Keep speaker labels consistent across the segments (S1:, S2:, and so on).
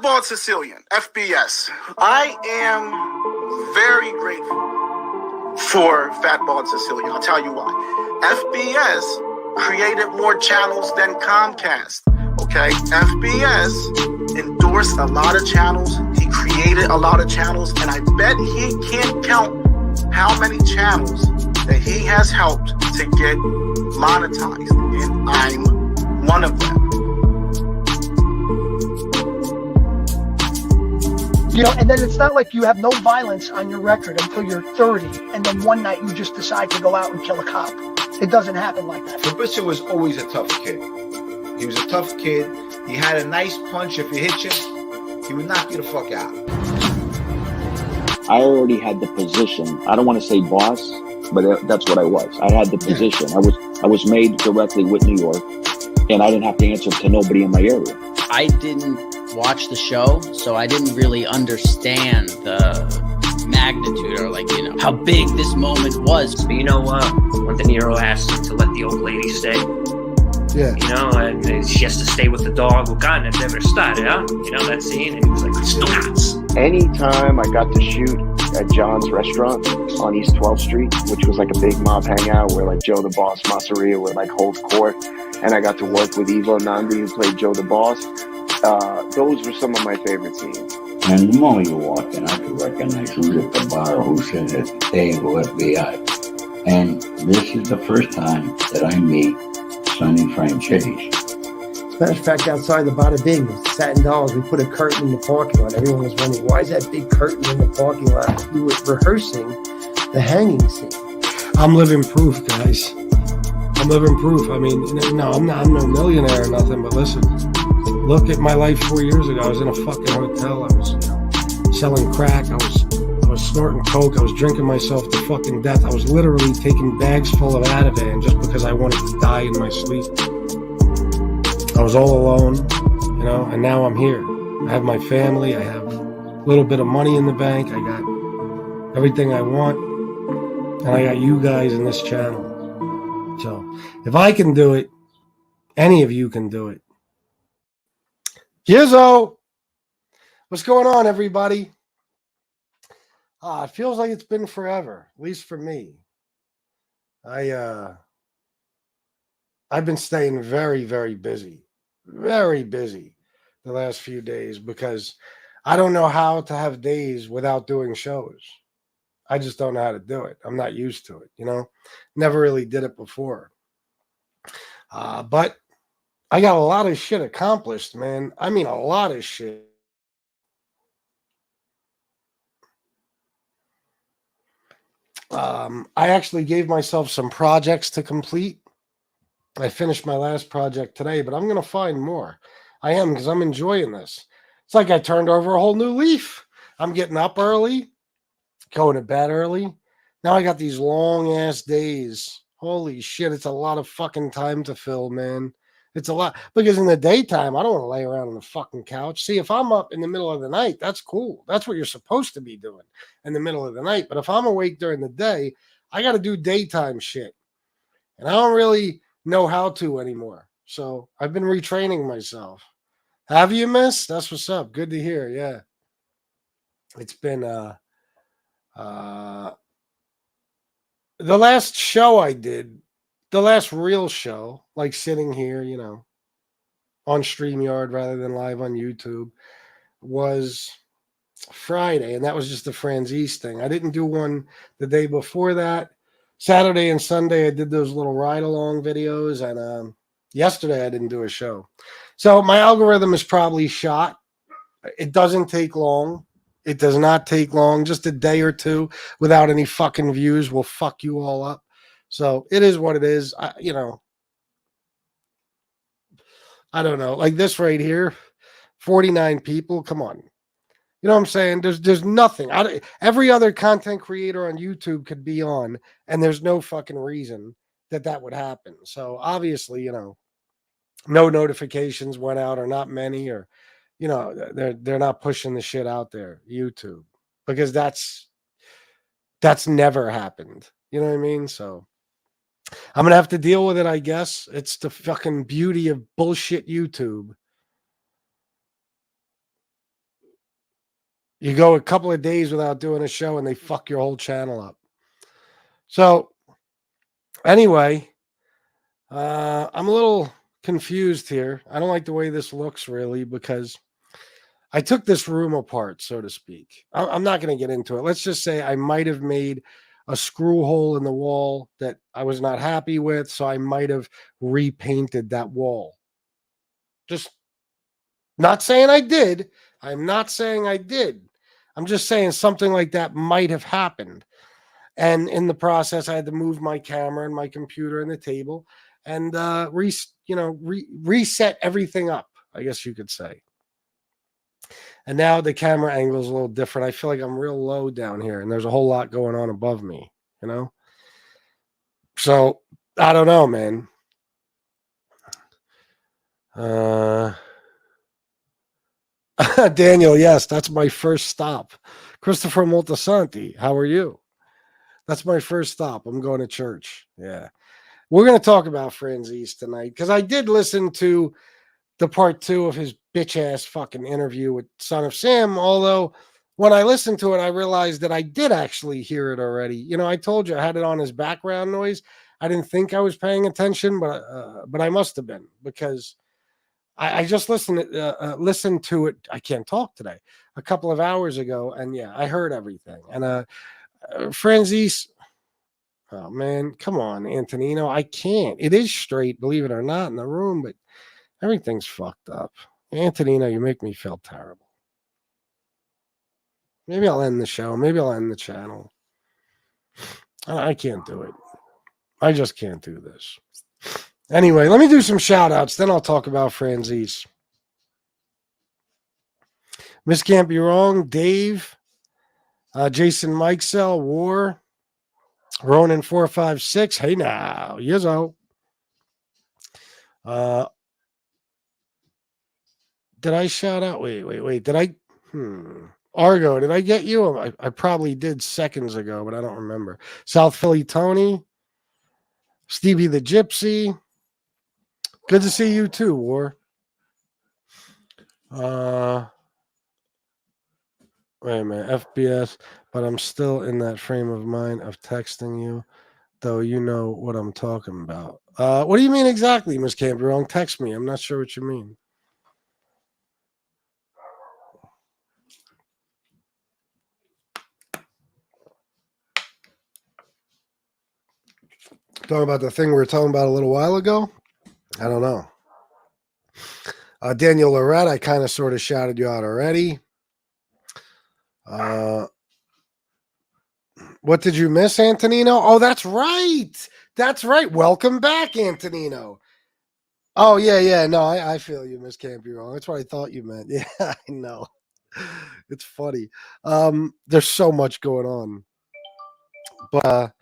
S1: Bald-Sicilian, FBS. I am very grateful for Fat Bald-Sicilian. I'll tell you why. FBS created more channels than Comcast. Okay, FBS endorsed a lot of channels. He created a lot of channels, and I bet he can't count how many channels that he has helped to get monetized, and I'm one of them.
S2: You know, and then it's not like you have no violence on your record until you're 30, and then one night you just decide to go out and kill a cop. It doesn't happen like that.
S3: Fabrizio was always a tough kid. He was a tough kid. He had a nice punch. If you hit you, he would knock you the fuck out.
S4: I already had the position. I don't want to say boss, but that's what I was. I had the position. I was made directly with New York, and I didn't have to answer to nobody in my area.
S5: I didn't watch the show, so I didn't really understand the magnitude or, like, you know, how big this moment was.
S6: But you know what? When De Niro asked him to let the old lady stay, you know, and she has to stay with the dog. Well, God, that never started, huh? You know that scene? And he was like, "Stop."
S4: Anytime I got to shoot at John's restaurant on East 12th Street, which was like a big mob hangout where like Joe the Boss Masseria would like hold court, and I got to work with Ivo Nandi, who played Joe the Boss. Those were some of my favorite scenes.
S7: And the moment you walk in, I could recognize who's at the bar, who's sitting at the table, FBI. And this is the first time that I meet Sonny Franzese.
S8: Matter of fact, outside the Bada Bing, Satin Dolls, we put a curtain in the parking lot. Everyone was wondering, why is that big curtain in the parking lot? We were rehearsing the hanging scene.
S9: I'm living proof, guys. I'm living proof. I mean, no, I'm no millionaire or nothing, but listen, look at my life 4 years ago. I was in a fucking hotel. I was, you know, selling crack. I was snorting coke. I was drinking myself to fucking death. I was literally taking bags full of Ativan just because I wanted to die in my sleep. I was all alone, you know, and now I'm here. I have my family. I have a little bit of money in the bank. I got everything I want. And I got you guys in this channel. So if I can do it, any of you can do it. Gizzo, what's going on, everybody? It feels like it's been forever, at least for me. I've been staying very, very busy the last few days because I don't know how to have days without doing shows. I just don't know how to do it. I'm not used to it, you know. Never really did it before. But I got a lot of shit accomplished, man. I mean, a lot of shit. I actually gave myself some projects to complete. I finished my last project today, but I'm going to find more. I am, because I'm enjoying this. It's like I turned over a whole new leaf. I'm getting up early, going to bed early. Now I got these long-ass days. Holy shit, it's a lot of fucking time to fill, man. It's a lot. Because in the daytime, I don't want to lay around on the fucking couch. See, if I'm up in the middle of the night, that's cool. That's what you're supposed to be doing in the middle of the night. But if I'm awake during the day, I got to do daytime shit. And I don't really know how to anymore. So I've been retraining myself. Have you, miss? That's what's up. Good to hear. Yeah. It's been the last show I did, the last real show, like sitting here, you know, on StreamYard rather than live on YouTube, was Friday. And that was just the Franzese thing. I didn't do one the day before that. Saturday and Sunday, I did those little ride-along videos. And yesterday, I didn't do a show. So my algorithm is probably shot. It doesn't take long. It does not take long. Just a day or two without any fucking views will fuck you all up. So it is what it is. You know, I don't know. Like this right here, 49 people. Come on. You know what I'm saying? There's nothing. Every other content creator on YouTube could be on, and there's no fucking reason that would happen. So obviously, you know, no notifications went out, or not many, or, you know, they're not pushing the shit out there, YouTube, because that's never happened. You know what I mean? So I'm gonna have to deal with it, I guess. It's the fucking beauty of bullshit YouTube. You go a couple of days without doing a show and they fuck your whole channel up. So anyway, I'm a little confused here. I don't like the way this looks really because I took this room apart, so to speak. I'm not going to get into it. Let's just say I might have made a screw hole in the wall that I was not happy with, so I might have repainted that wall. Just not saying I did. I'm not saying I did. I'm just saying something like that might have happened. And in the process, I had to move my camera and my computer and the table and reset everything up, I guess you could say. And now the camera angle is a little different. I feel like I'm real low down here, and there's a whole lot going on above me, you know? So, I don't know, man. Daniel, yes, that's my first stop. Christopher Moltisanti, how are you? That's my first stop. I'm going to church. Yeah. We're going to talk about Franzese tonight because I did listen to the part 2 of his bitch ass fucking interview with Son of Sam. Although when I listened to it, I realized that I did actually hear it already. You know, I told you I had it on as background noise. I didn't think I was paying attention, but I must have been because I just listened to it. I can't talk today. A couple of hours ago, and yeah, I heard everything. And Franzese, oh man, come on, Antonino, I can't. It is straight, believe it or not, in the room, but everything's fucked up. Antonino, you make me feel terrible. Maybe I'll end the show. Maybe I'll end the channel. I can't do it. I just can't do this. Anyway, let me do some shout outs. Then I'll talk about Franzese. Miss Can't Be Wrong, Dave, Jason Mikesell, War, Ronan 456. Hey now, Yizzo. Did I shout out? Wait. Did I? Argo, did I get you? I probably did seconds ago, but I don't remember. South Philly Tony, Stevie the Gypsy. Good to see you too, War. Wait a minute, FBS, but I'm still in that frame of mind of texting you, though you know what I'm talking about. What do you mean exactly, Miss Can't Be Wrong? Text me. I'm not sure what you mean. Talking about the thing we were talking about a little while ago? I don't know. Daniel Lorette, I kind of sort of shouted you out already. What did you miss, Antonino? Oh, that's right. That's right. Welcome back, Antonino. Oh, yeah. No, I feel you, Miss Can't Be Wrong. That's what I thought you meant. Yeah, I know. It's funny. There's so much going on. But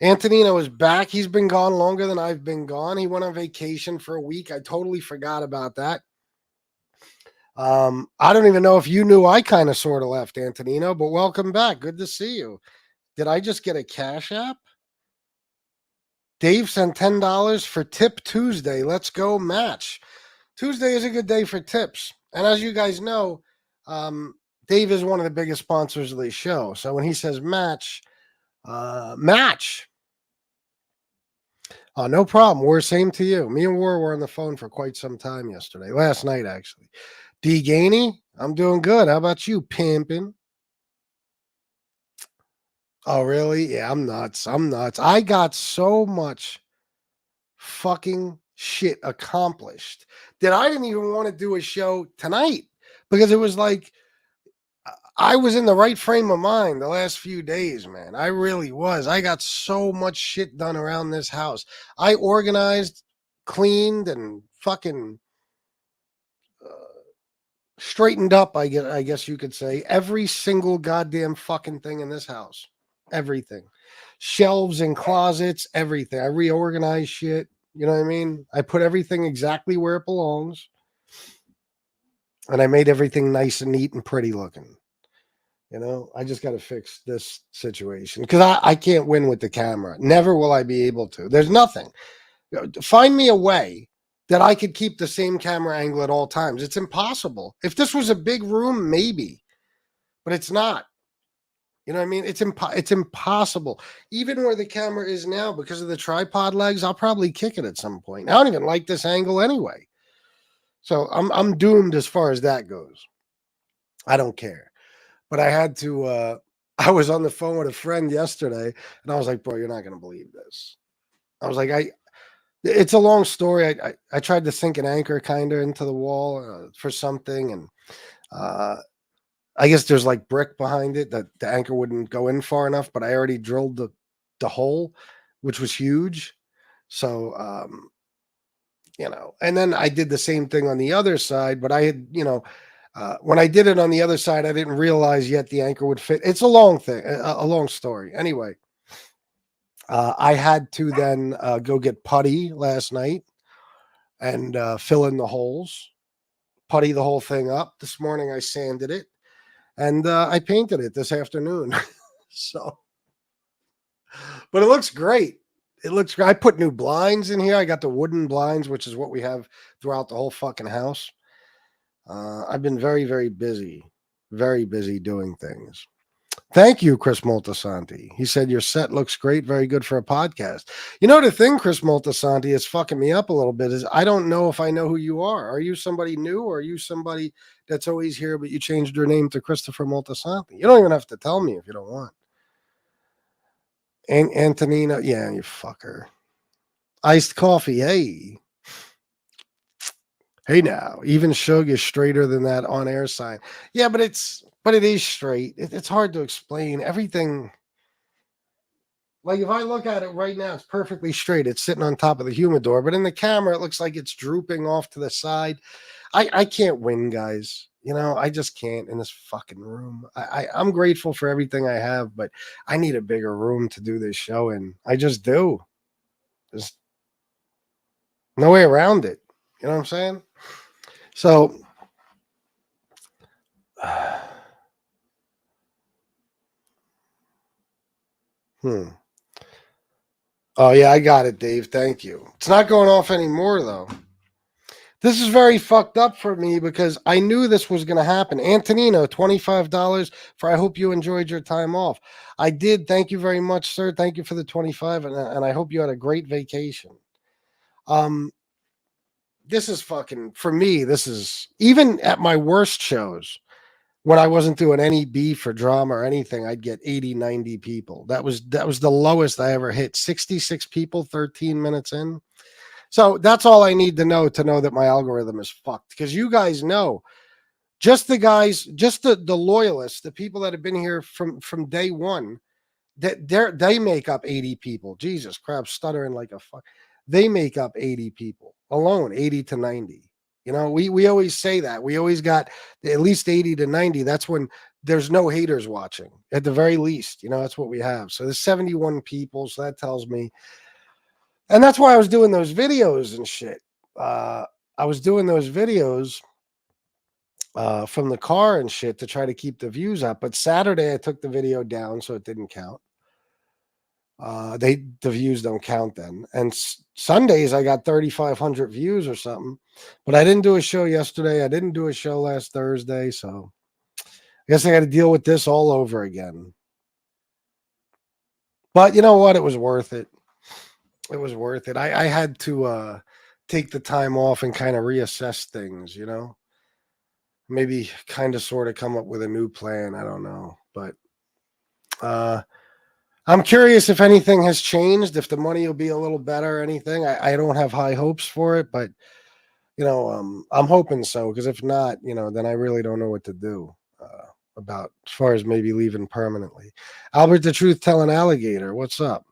S9: Antonino is back. He's been gone longer than I've been gone. He went on vacation for a week. I totally forgot about that. I don't even know if you knew I kind of sort of left, Antonino, but welcome back. Good to see you. Did I just get a Cash App? Dave sent $10 for Tip Tuesday. Let's go match. Tuesday is a good day for tips. And as you guys know, Dave is one of the biggest sponsors of the show. So when he says match, match. Oh, no problem. War, same to you. Me and War were on the phone for quite some time yesterday. Last night, actually. D. Gainey, I'm doing good. How about you, pimping? Oh, really? Yeah, I'm nuts. I got so much fucking shit accomplished that I didn't even want to do a show tonight because it was like I was in the right frame of mind the last few days, man. I really was. I got so much shit done around this house. I organized, cleaned, and fucking straightened up, I guess you could say, every single goddamn fucking thing in this house. Everything. Shelves and closets, everything. I reorganized shit. You know what I mean? I put everything exactly where it belongs. And I made everything nice and neat and pretty looking. You know, I just got to fix this situation because I can't win with the camera. Never will I be able to. There's nothing. Find me a way that I could keep the same camera angle at all times. It's impossible. If this was a big room, maybe. but it's not. You know what I mean? It's impossible. Even where the camera is now, because of the tripod legs, I'll probably kick it at some point. I don't even like this angle anyway. So I'm doomed as far as that goes. I don't care. But I had to I was on the phone with a friend yesterday and I was like, bro, you're not gonna believe this. I was like, it's a long story. I tried to sink an anchor kind of into the wall for something, and I guess there's like brick behind it that the anchor wouldn't go in far enough, but I already drilled the hole, which was huge. So and then I did the same thing on the other side, but I had, when I did it on the other side, I didn't realize yet the anchor would fit. It's a long thing, a long story. Anyway, I had to then go get putty last night and fill in the holes, putty the whole thing up. This morning I sanded it and I painted it this afternoon. So, but it looks great. It looks great. I put new blinds in here. I got the wooden blinds, which is what we have throughout the whole fucking house. I've been very, very busy doing things. Thank you, Chris Moltisanti. He said, your set looks great. Very good for a podcast. You know, the thing, Chris Moltisanti, is fucking me up a little bit is I don't know if I know who you are. Are you somebody new or are you somebody that's always here, but you changed your name to Christopher Moltisanti? You don't even have to tell me if you don't want. And Antonina, yeah, you fucker. Iced coffee, hey. Hey now, even Shug is straighter than that on-air sign. Yeah, but it is straight. It's hard to explain. Everything, like if I look at it right now, it's perfectly straight. It's sitting on top of the humidor, but in the camera, it looks like it's drooping off to the side. I can't win, guys. I just can't in this fucking room. I'm grateful for everything I have, but I need a bigger room to do this show in. I just do. There's no way around it. You know what I'm saying? So, Oh, yeah, I got it, Dave. Thank you. It's not going off anymore, though. This is very fucked up for me because I knew this was going to happen. Antonino, $25 for I hope you enjoyed your time off. I did. Thank you very much, sir. Thank you for the 25, and I hope you had a great vacation. This is fucking, for me, this is, even at my worst shows, when I wasn't doing any beef or drama or anything, I'd get 80, 90 people. That was the lowest I ever hit. 66 people, 13 minutes in. So that's all I need to know that my algorithm is fucked. Because you guys know, just the guys, just the loyalists, the people that have been here from day one, that they make up 80 people. Jesus crap, stuttering like a fuck. They make up 80 people alone, 80 to 90. We always say that. We always got at least 80 to 90. That's when there's no haters watching. At the very least, that's what we have. So there's 71 people. So that tells me. And that's why I was doing those videos and shit. I was doing those videos from the car and shit to try to keep the views up. But Saturday I took the video down, so it didn't count. The views don't count then. And Sundays I got 3,500 views or something, but I didn't do a show yesterday. I didn't do a show last Thursday. So I guess I got to deal with this all over again. But you know what? It was worth it. It was worth it. I had to take the time off and kind of reassess things, maybe kind of sort of come up with a new plan. I don't know, but I'm curious if anything has changed, if the money will be a little better or anything. I don't have high hopes for it, but I'm hoping so, because if not, then I really don't know what to do about as far as maybe leaving permanently. Albert the Truth Telling Alligator, what's up?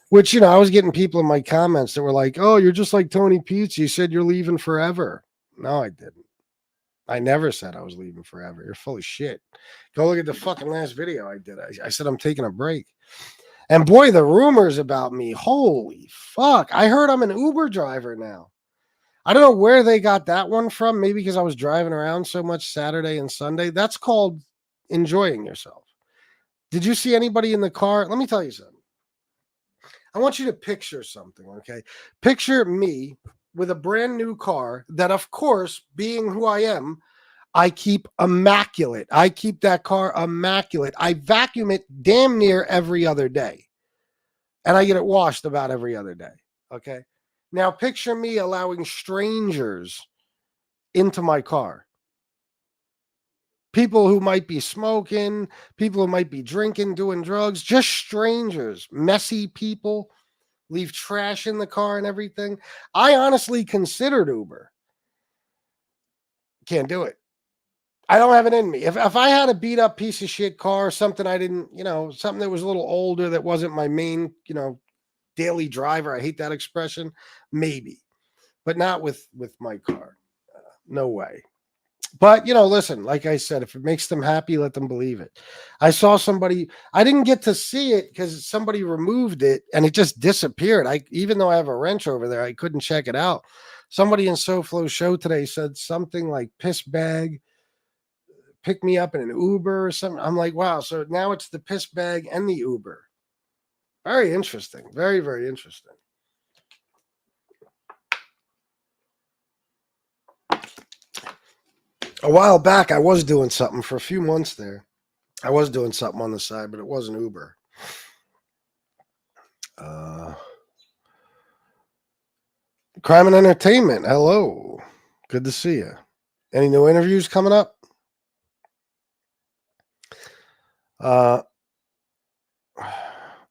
S9: Which, I was getting people in my comments that were like, oh, you're just like Tony Pizza. You said you're leaving forever. No, I didn't. I never said I was leaving forever. You're full of shit. Go look at the fucking last video I did. I said I'm taking a break. And boy, the rumors about me, holy fuck. I heard I'm an Uber driver now. I don't know where they got that one from. Maybe because I was driving around so much Saturday and Sunday. That's called enjoying yourself. Did you see anybody in the car? Let me tell you something. I want you to picture something, okay? Picture me with a brand new car that, of course, being who I am, I keep immaculate. I keep that car immaculate. I vacuum it damn near every other day. And I get it washed about every other day. Okay. Now picture me allowing strangers into my car. People who might be smoking, people who might be drinking, doing drugs, just strangers, messy people, leave trash in the car and everything. I honestly considered Uber. Can't do it. I don't have it in me. If I had a beat up piece of shit car, something I didn't, something that was a little older, that wasn't my main, daily driver. I hate that expression. Maybe, but not with my car. No way. But, listen, like I said, if it makes them happy, let them believe it. I saw somebody, I didn't get to see it because somebody removed it and it just disappeared. Even though I have a wrench over there, I couldn't check it out. Somebody in SoFlo show today said something like piss bag, pick me up in an Uber or something. I'm like, wow. So now it's the piss bag and the Uber. Very interesting. Very, very interesting. A while back, I was doing something for a few months there. I was doing something on the side, but it wasn't Uber. Crime and Entertainment. Hello. Good to see you. Any new interviews coming up?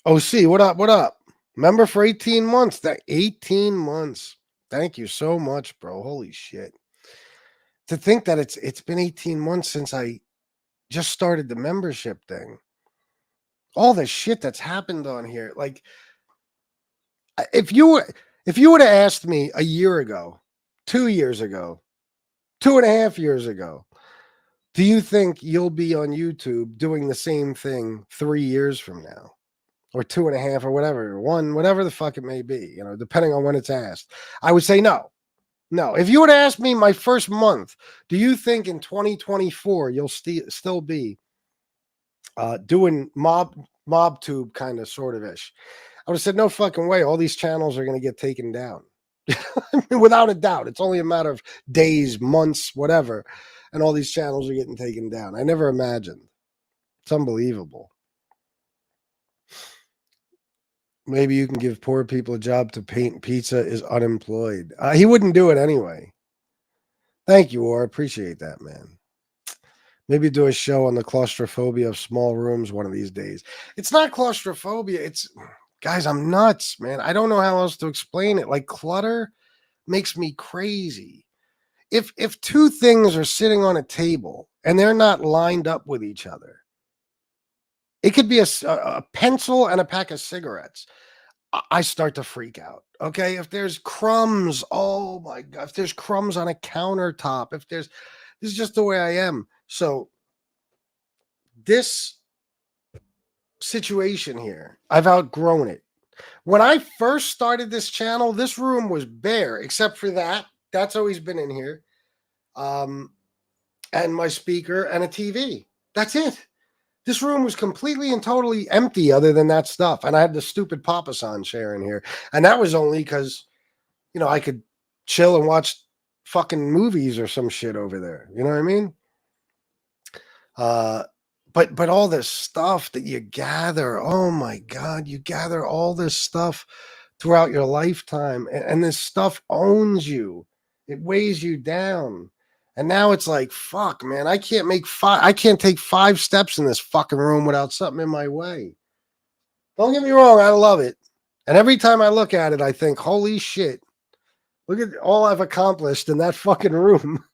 S9: OC, what up? What up? Member for 18 months. 18 months. Thank you so much, bro. Holy shit. To think that it's been 18 months since I just started the membership thing. All the shit that's happened on here. Like, if you would have asked me a year ago, 2 years ago, 2.5 years ago, do you think you'll be on YouTube doing the same thing 3 years from now? Or 2.5 or whatever, whatever the fuck it may be, depending on when it's asked. I would say no. No. If you would ask me my first month, do you think in 2024 you'll still be doing mob tube kind of sort of ish? I would have said no fucking way. All these channels are going to get taken down. Without a doubt. It's only a matter of days, months, whatever. And all these channels are getting taken down. I never imagined. It's unbelievable. Maybe you can give poor people a job to paint pizza is unemployed. He wouldn't do it anyway. Thank you, Or. Appreciate that, man. Maybe do a show on the claustrophobia of small rooms one of these days. It's not claustrophobia. It's, guys, I'm nuts, man. I don't know how else to explain it. Like, clutter makes me crazy. If two things are sitting on a table and they're not lined up with each other, it could be a pencil and a pack of cigarettes. I start to freak out. Okay. If there's crumbs, oh my God, if there's crumbs on a countertop, this is just the way I am. So this situation here, I've outgrown it. When I first started this channel, this room was bare, except for that. That's always been in here. And my speaker and a TV. That's it. This room was completely and totally empty other than that stuff. And I had the stupid Papasan chair in here. And that was only because, I could chill and watch fucking movies or some shit over there. You know what I mean? But all this stuff that you gather, oh my God, you gather all this stuff throughout your lifetime. And this stuff owns you. It weighs you down. And now it's like, fuck, man, I can't take 5 steps in this fucking room without something in my way. Don't get me wrong, I love it. And every time I look at it, I think, holy shit, look at all I've accomplished in that fucking room.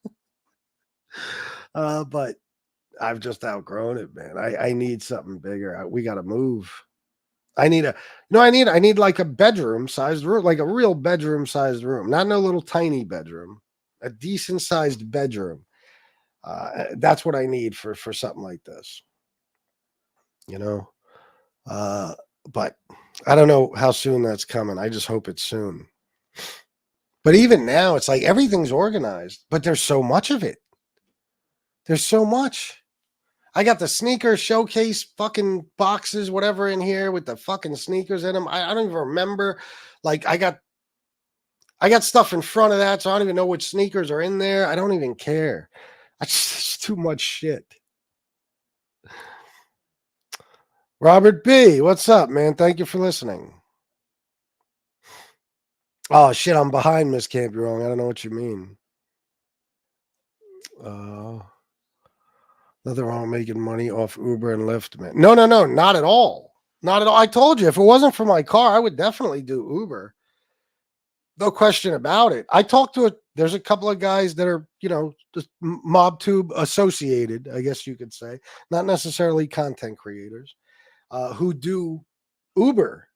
S9: But I've just outgrown it, man. I need something bigger. We got to move. I need like a bedroom sized room, like a real bedroom sized room, not no little tiny bedroom. A decent sized bedroom. That's what I need for something like this. But I don't know how soon that's coming. I just hope it's soon. But even now, it's like everything's organized, but there's so much of it. There's so much. I got the sneaker showcase fucking boxes, whatever in here with the fucking sneakers in them. I don't even remember. Like I got stuff in front of that, so I don't even know which sneakers are in there. I don't even care. It's too much shit. Robert B, what's up, man? Thank you for listening. Oh shit, I'm behind, Miss Can't Be Wrong. I don't know what you mean. Nothing wrong with making money off Uber and Lyft, man. No, not at all. Not at all. I told you, if it wasn't for my car, I would definitely do Uber. No question about it. I talked to there's a couple of guys that are, just MobTube associated, I guess you could say, not necessarily content creators, who do Uber.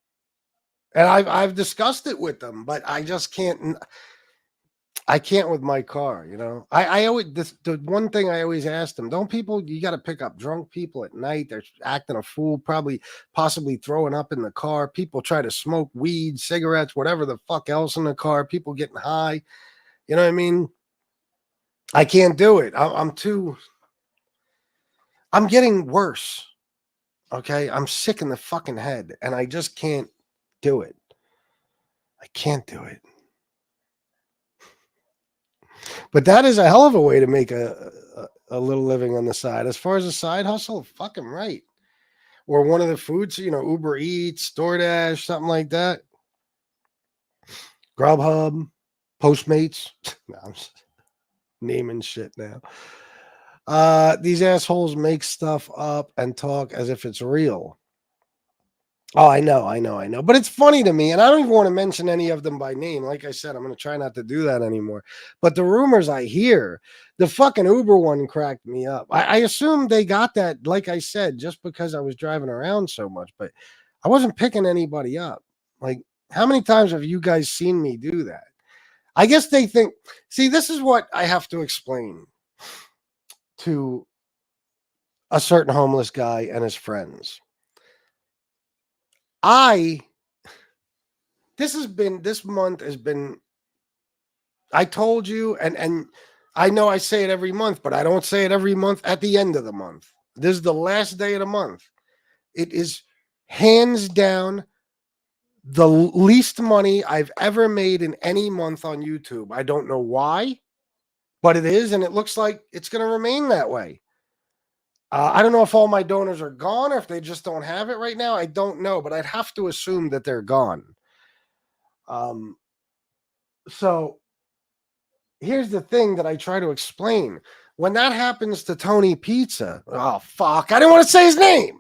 S9: And I've discussed it with them, but I just can't. I can't with my car, I always, the one thing I always ask them, you got to pick up drunk people at night. They're acting a fool, possibly throwing up in the car. People try to smoke weed, cigarettes, whatever the fuck else in the car. People getting high. You know what I mean? I can't do it. I'm getting worse. Okay. I'm sick in the fucking head and I just can't do it. I can't do it. But that is a hell of a way to make a little living on the side. As far as a side hustle, fucking right. Or one of the foods, Uber Eats, DoorDash, something like that. Grubhub, Postmates. No, I'm just naming shit now. These assholes make stuff up and talk as if it's real. Oh, I know. But it's funny to me, and I don't even want to mention any of them by name. Like I said, I'm going to try not to do that anymore. But the rumors I hear, the fucking Uber one cracked me up. I assume they got that, like I said, just because I was driving around so much. But I wasn't picking anybody up. Like, how many times have you guys seen me do that? I guess they think, see, this is what I have to explain to a certain homeless guy and his friends. This month has been, I told you, and I know I say it every month, but I don't say it every month at the end of the month. This is the last day of the month. It is hands down the least money I've ever made in any month on YouTube. I don't know why, but it is, and it looks like it's going to remain that way. I don't know if all my donors are gone or if they just don't have it right now. I don't know, but I'd have to assume that they're gone. So here's the thing that I try to explain. When that happens to Tony Pizza, oh, fuck, I didn't want to say his name.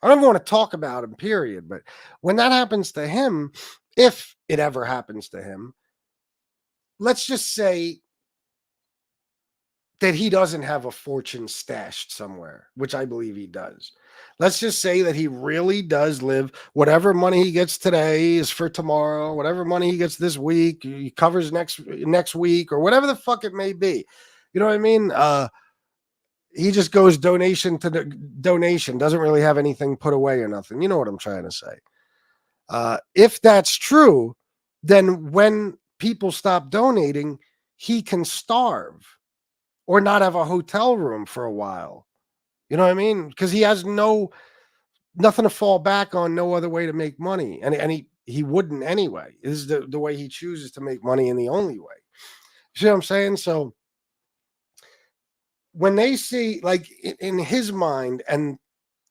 S9: I don't want to talk about him, period. But when that happens to him, if it ever happens to him, let's just say that he doesn't have a fortune stashed somewhere, which I believe he does. Let's just say that he really does live. Whatever money he gets today is for tomorrow. Whatever money he gets this week, he covers next week, or whatever the fuck it may be. You know what I mean? He just goes donation to donation, doesn't really have anything put away or nothing. You know what I'm trying to say. If that's true, then when people stop donating, he can starve or not have a hotel room for a while. You know what I mean? Because he has nothing to fall back on, no other way to make money. And he wouldn't anyway. This is the way he chooses to make money in the only way. See what I'm saying? So when they see, like, in his mind and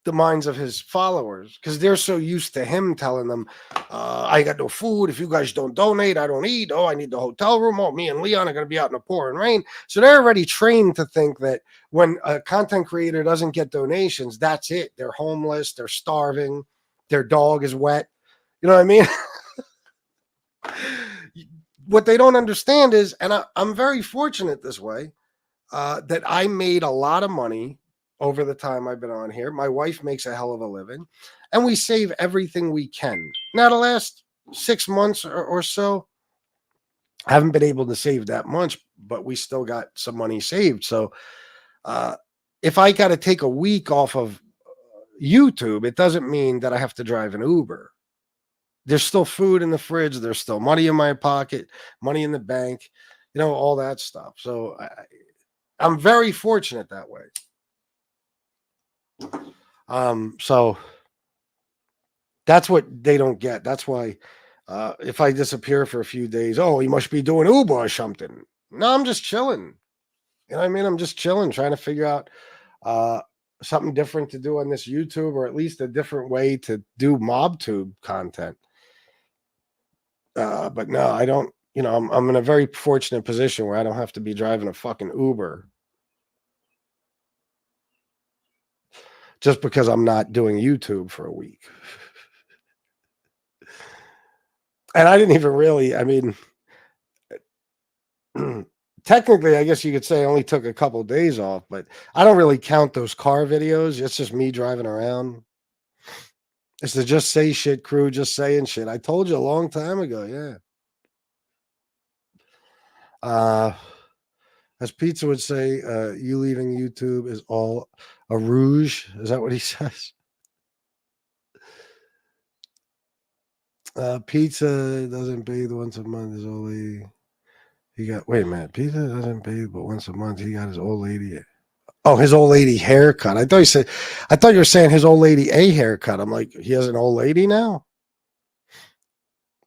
S9: the minds of his followers, because they're so used to him telling them, I got no food. If you guys don't donate, I don't eat. Oh, I need the hotel room. Oh, me and Leon are going to be out in the pouring rain. So they're already trained to think that when a content creator doesn't get donations, that's it. They're homeless. They're starving. Their dog is wet. You know what I mean? What they don't understand is, and I'm very fortunate this way, that I made a lot of money over the time I've been on here. My wife makes a hell of a living, and we save everything we can. Now, the last 6 months or so, I haven't been able to save that much, but we still got some money saved. So if I got to take a week off of YouTube, it doesn't mean that I have to drive an Uber. There's still food in the fridge. There's still money in my pocket, money in the bank, all that stuff. So I'm very fortunate that way. So that's what they don't get. That's why if I disappear for a few days, oh, he must be doing Uber or something. No, I'm just chilling. You know what I mean? I'm just chilling, trying to figure out something different to do on this YouTube, or at least a different way to do MobTube content. But no, I don't. You know, I'm in a very fortunate position where I don't have to be driving a fucking Uber just because I'm not doing YouTube for a week. And I didn't even really. I mean, technically, I guess you could say I only took a couple of days off, but I don't really count those car videos. It's just me driving around. It's the Just Say Shit crew, just saying shit. I told you a long time ago, yeah. As Pizza would say, you leaving YouTube is all a rouge. Is that what he says? Pizza doesn't bathe once a month. His old lady. Wait a minute. Pizza doesn't bathe but once a month. He got his old lady. Oh, his old lady haircut. I thought you were saying his old lady a haircut. I'm like, he has an old lady now?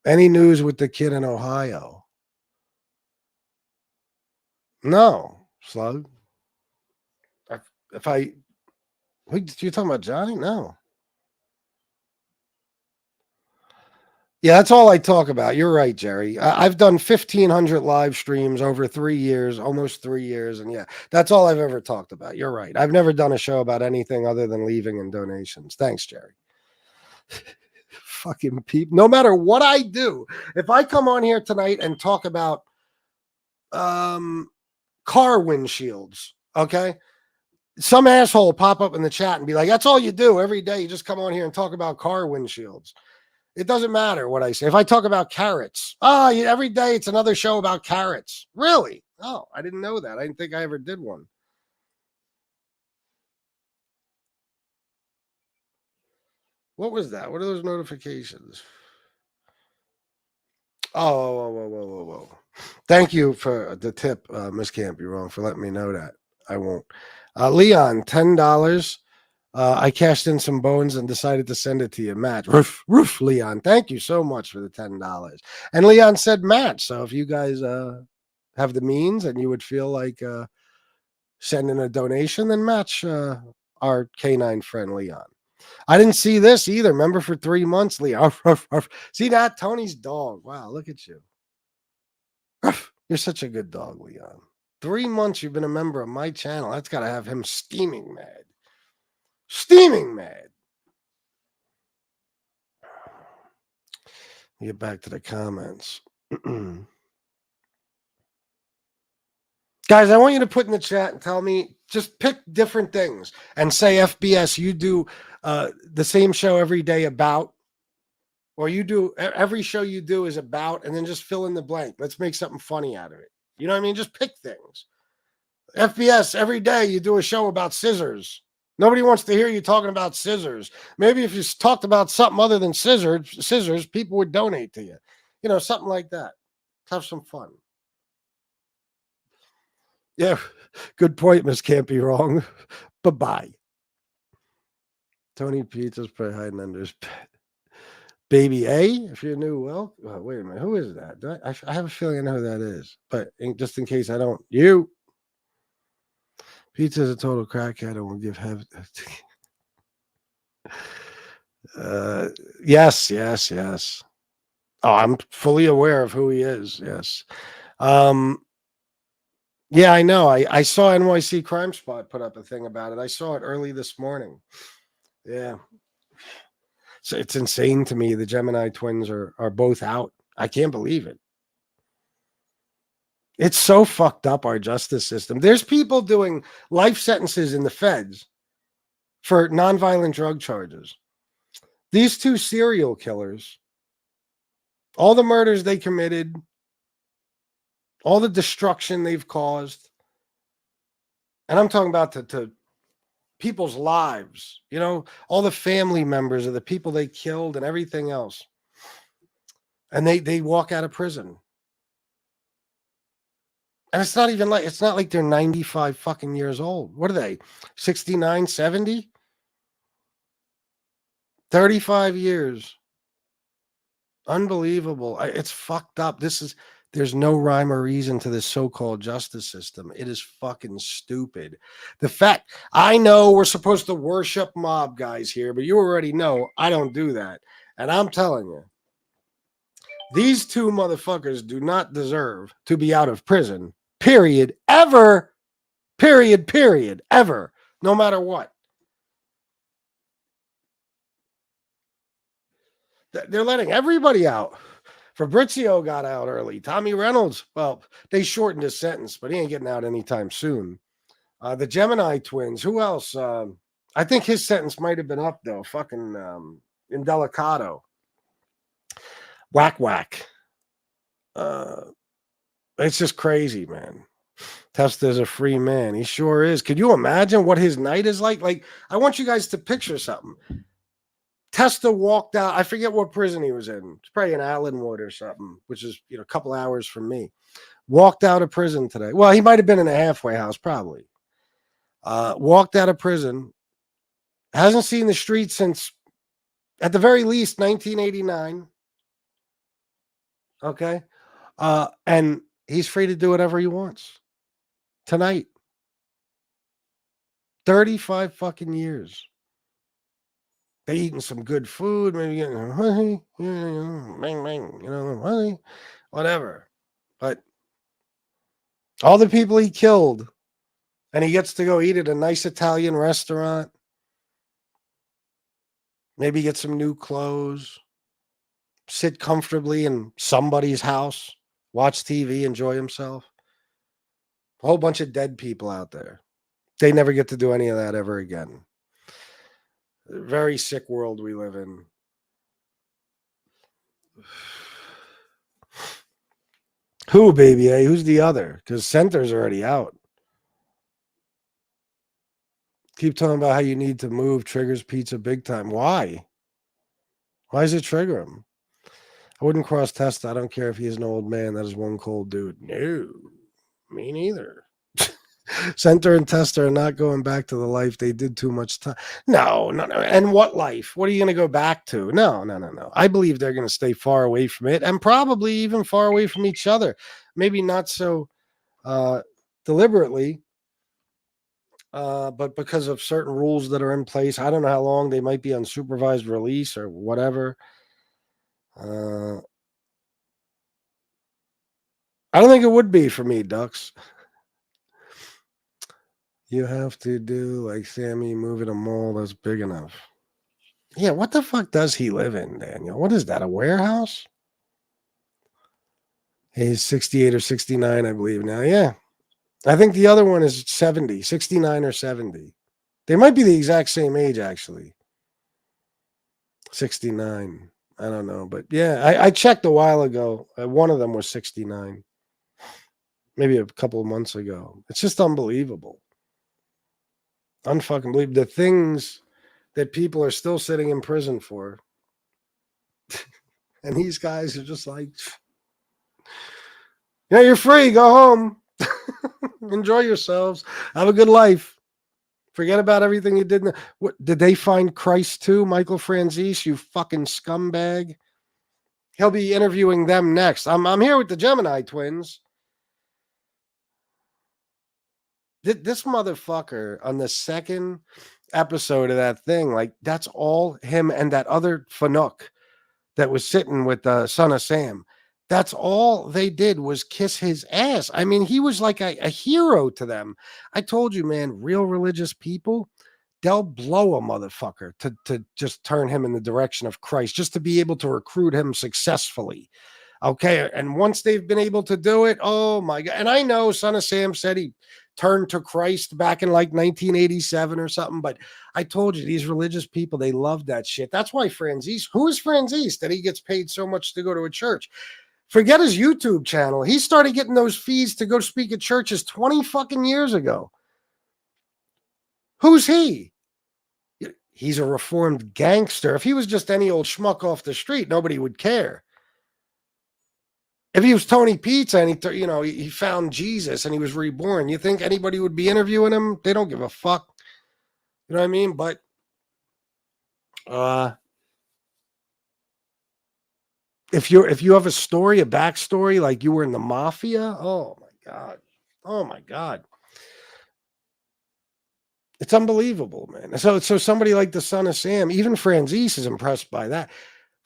S9: Any news with the kid in Ohio? No, Slug. You talking about Johnny? No. Yeah, that's all I talk about. You're right, Jerry. I've done 1,500 live streams over 3 years, almost 3 years. And yeah, that's all I've ever talked about. You're right. I've never done a show about anything other than leaving and donations. Thanks, Jerry. Fucking people. No matter what I do, if I come on here tonight and talk about car windshields, okay? Some asshole pop up in the chat and be like, that's all you do every day. You just come on here and talk about car windshields. It doesn't matter what I say. If I talk about carrots, every day it's another show about carrots. Really? Oh, I didn't know that. I didn't think I ever did one. What was that? What are those notifications? Whoa. Thank you for the tip, Miss Can't Be Wrong, for letting me know that. I won't. Leon, $10. I cashed in some bones and decided to send it to you, Matt. Roof, Leon. Thank you so much for the $10. And Leon said Matt. So if you guys have the means and you would feel like sending a donation, then match our canine friend Leon. I didn't see this either. Remember, for 3 months, Leon. See that? Tony's dog. Wow, look at you. You're such a good dog, Leon. 3 months you've been a member of my channel. That's got to have him steaming mad. Steaming mad. Get back to the comments. Guys, I want you to put in the chat and tell me, just pick different things and say, FBS, you do the same show every day about, or you do every show you do is about, and then just fill in the blank. Let's make something funny out of it. You know what I mean? Just pick things. FBS, every day you do a show about scissors. Nobody wants to hear you talking about scissors. Maybe if you talked about something other than scissors, people would donate to you. You know, something like that. Have some fun. Yeah, good point, Miss Can't Be Wrong. Bye-bye. Tony Pizza's probably hiding under his bed. Baby A, if you're new, well, wait a minute. Who is that? I have a feeling I know who that is. But just in case I don't, you. Pizza's a total crackhead. I won't give heaven. Yes. Oh, I'm fully aware of who he is. Yes. Yeah, I know. I saw NYC Crime Spot put up a thing about it. I saw it early this morning. Yeah. So it's insane to me. The Gemini twins are both out. I can't believe it. It's so fucked up, our justice system. There's people doing life sentences in the feds for nonviolent drug charges. These two serial killers, all the murders they committed, all the destruction they've caused, and I'm talking about to people's lives, you know, all the family members of the people they killed and everything else. And they walk out of prison. And it's not like they're 95 fucking years old. What are they? 69, 70? 35 years. Unbelievable. It's fucked up. This There's no rhyme or reason to this so-called justice system. It is fucking stupid. The fact, I know we're supposed to worship mob guys here, but you already know I don't do that. And I'm telling you, these two motherfuckers do not deserve to be out of prison, period, ever, period, ever, no matter what. They're letting everybody out. Fabrizio got out early. Tommy Reynolds, well, they shortened his sentence, but he ain't getting out anytime soon. The Gemini twins, who else? I think his sentence might have been up, though. Fucking Indelicado. Whack. It's just crazy, man. Testa's a free man. He sure is. Could you imagine what his night is like? Like, I want you guys to picture something. Testa walked out. I forget what prison he was in. It's probably in Allenwood or something, which is, a couple hours from me. Walked out of prison today. Well, he might have been in a halfway house, probably. Walked out of prison. Hasn't seen the street since, at the very least, 1989. Okay. And he's free to do whatever he wants. Tonight. 35 fucking years. They eating some good food, maybe getting honey, bang, bang, honey, whatever. But all the people he killed, and he gets to go eat at a nice Italian restaurant, maybe get some new clothes, sit comfortably in somebody's house, watch TV, enjoy himself. A whole bunch of dead people out there. They never get to do any of that ever again. Very sick world we live in. Who, baby? Hey, who's the other? Because Center's already out. Keep talking about how you need to move. Triggers pizza big time. Why? Why does it trigger him? I wouldn't cross Testa. I don't care if he's an old man. That is one cold dude. No, me neither. Center and Testa are not going back to the life they did too much time. No. And what life? What are you going to go back to? No. I believe they're going to stay far away from it and probably even far away from each other. Maybe not so deliberately, but because of certain rules that are in place. I don't know how long they might be on supervised release or whatever. I don't think it would be for me, Ducks. You have to do like Sammy, move in a mall that's big enough. Yeah, what the fuck does he live in, Daniel? What is that, a warehouse? He's 68 or 69, I believe now. Yeah. I think the other one is 70, 69 or 70. They might be the exact same age, actually. 69. I don't know. But yeah, I checked a while ago. One of them was 69. Maybe a couple of months ago. It's just unbelievable. Unfucking believable. The things that people are still sitting in prison for. And these guys are just like, yeah, you're free. Go home. Enjoy yourselves. Have a good life. Forget about everything you did. What did they find Christ too? Michael Franzese, you fucking scumbag. He'll be interviewing them next. I'm here with the Gemini twins. This motherfucker on the second episode of that thing, like that's all him and that other Fanuc that was sitting with the son of Sam. That's all they did was kiss his ass. I mean, he was like a hero to them. I told you, man, real religious people, they'll blow a motherfucker to just turn him in the direction of Christ, just to be able to recruit him successfully. Okay. And once they've been able to do it, oh my God. And I know son of Sam said he turned to Christ back in like 1987 or something. But I told you, these religious people, they love that shit. That's why Franzese, who is Franzese that he gets paid so much to go to a church? Forget his YouTube channel. He started getting those fees to go speak at churches 20 fucking years ago. Who's he? He's a reformed gangster. If he was just any old schmuck off the street, nobody would care. If he was Tony Pizza and he found Jesus and he was reborn, you think anybody would be interviewing him? They don't give a fuck. You know what I mean? But if you have a story, a backstory, like you were in the mafia, oh my God. It's unbelievable, man. So somebody like the Son of Sam, even Franzese is impressed by that.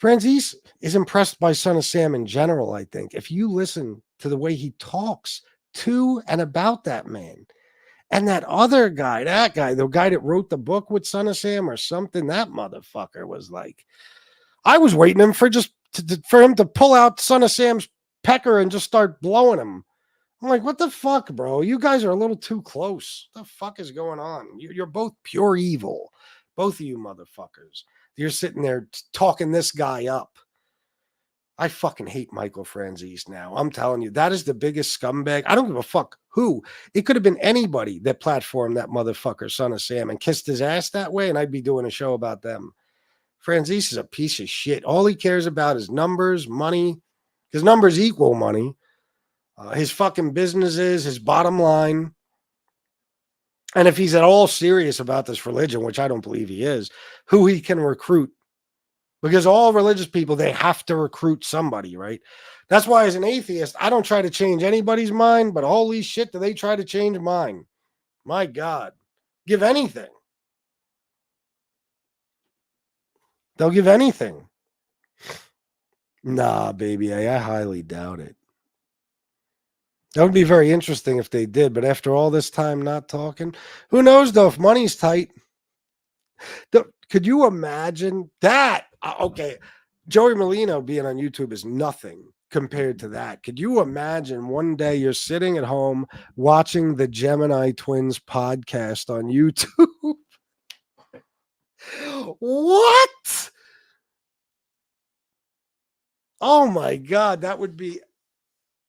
S9: Franzese is impressed by Son of Sam in general, I think. If you listen to the way he talks to and about that man. And that other guy, the guy that wrote the book with Son of Sam or something, that motherfucker was like, I was waiting for him to pull out Son of Sam's pecker and just start blowing him. I'm like, what the fuck, bro? You guys are a little too close. What the fuck is going on? You're both pure evil. Both of you motherfuckers. You're sitting there talking this guy up. I fucking hate Michael Franzese now. I'm telling you, that is the biggest scumbag. I don't give a fuck who. It could have been anybody that platformed that motherfucker, Son of Sam, and kissed his ass that way, and I'd be doing a show about them. Franzese is a piece of shit. All he cares about is numbers, money, because numbers equal money. His fucking businesses, his bottom line. And if he's at all serious about this religion, which I don't believe he is, who he can recruit. Because all religious people, they have to recruit somebody, right? That's why as an atheist, I don't try to change anybody's mind, but holy shit, do they try to change mine? My God. Give anything. They'll give anything. Nah, baby, I highly doubt it. That would be very interesting if they did, but after all this time not talking, who knows though, if money's tight. Could you imagine that? Okay, Joey Molino being on YouTube is nothing compared to that. Could you imagine one day you're sitting at home watching the Gemini Twins podcast on YouTube? What? Oh my God, that would be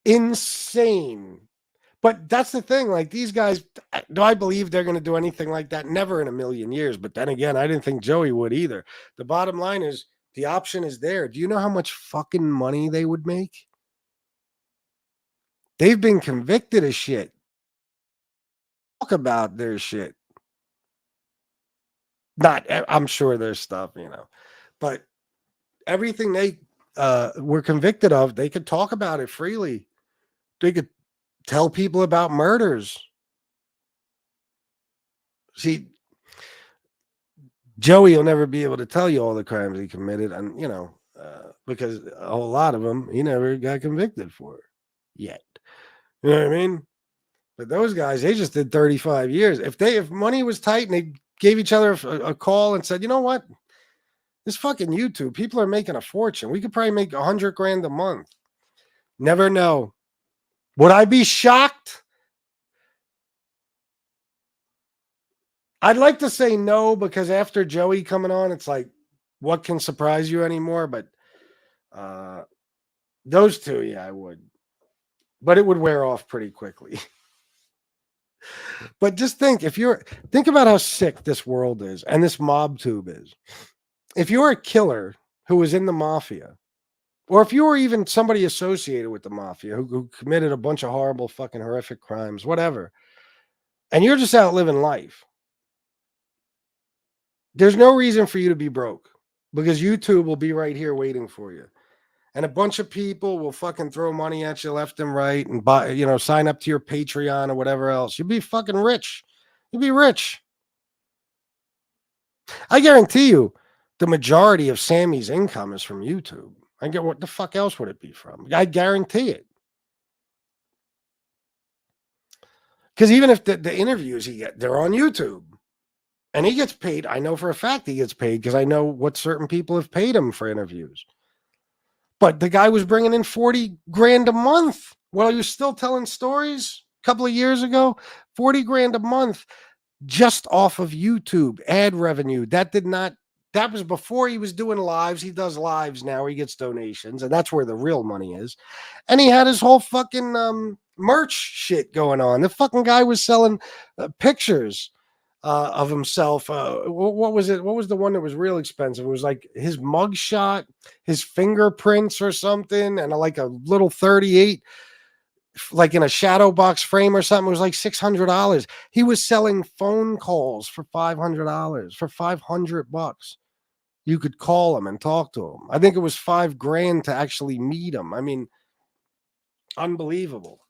S9: insane. But that's the thing, like these guys, do I believe they're going to do anything like that? Never in a million years. But then again, I didn't think Joey would either. The bottom line is the option is there. Do you know how much fucking money they would make? They've been convicted of shit. Talk about their shit. Not, I'm sure there's stuff, but everything they were convicted of, they could talk about it freely. They could tell people about murders. See, Joey will never be able to tell you all the crimes he committed, and because a whole lot of them he never got convicted for yet. You know what I mean? But those guys, they just did 35 years. If money was tight and they gave each other a call and said, you know what, this fucking YouTube, people are making a fortune. We could probably make $100,000 a month. Never know. Would I be shocked? I'd like to say no, because after Joey coming on, it's like, what can surprise you anymore? But those two, yeah, I would. But it would wear off pretty quickly. But just think about how sick this world is and this mob tube is. If you're a killer who was in the mafia, or if you were even somebody associated with the mafia who committed a bunch of horrible, fucking horrific crimes, whatever, and you're just out living life, there's no reason for you to be broke, because YouTube will be right here waiting for you. And a bunch of people will fucking throw money at you left and right and buy, sign up to your Patreon or whatever else. You'll be fucking rich. You'll be rich. I guarantee you the majority of Sammy's income is from YouTube. I get, what the fuck else would it be from? I guarantee it. Because even if the interviews he gets, they're on YouTube. And he gets paid. I know for a fact he gets paid because I know what certain people have paid him for interviews. But the guy was bringing in $40,000 a month while he was still telling stories a couple of years ago. $40,000 a month just off of YouTube ad revenue. That was before he was doing lives. He does lives now. He gets donations, and that's where the real money is. And he had his whole fucking merch shit going on. The fucking guy was selling pictures of himself. What was it? What was the one that was real expensive? It was like his mugshot, his fingerprints or something, and like a little 38, like in a shadow box frame or something. It was like $600. He was selling phone calls for $500, for $500. you could call him and talk to him. I think it was $5,000 to actually meet him. I mean, unbelievable.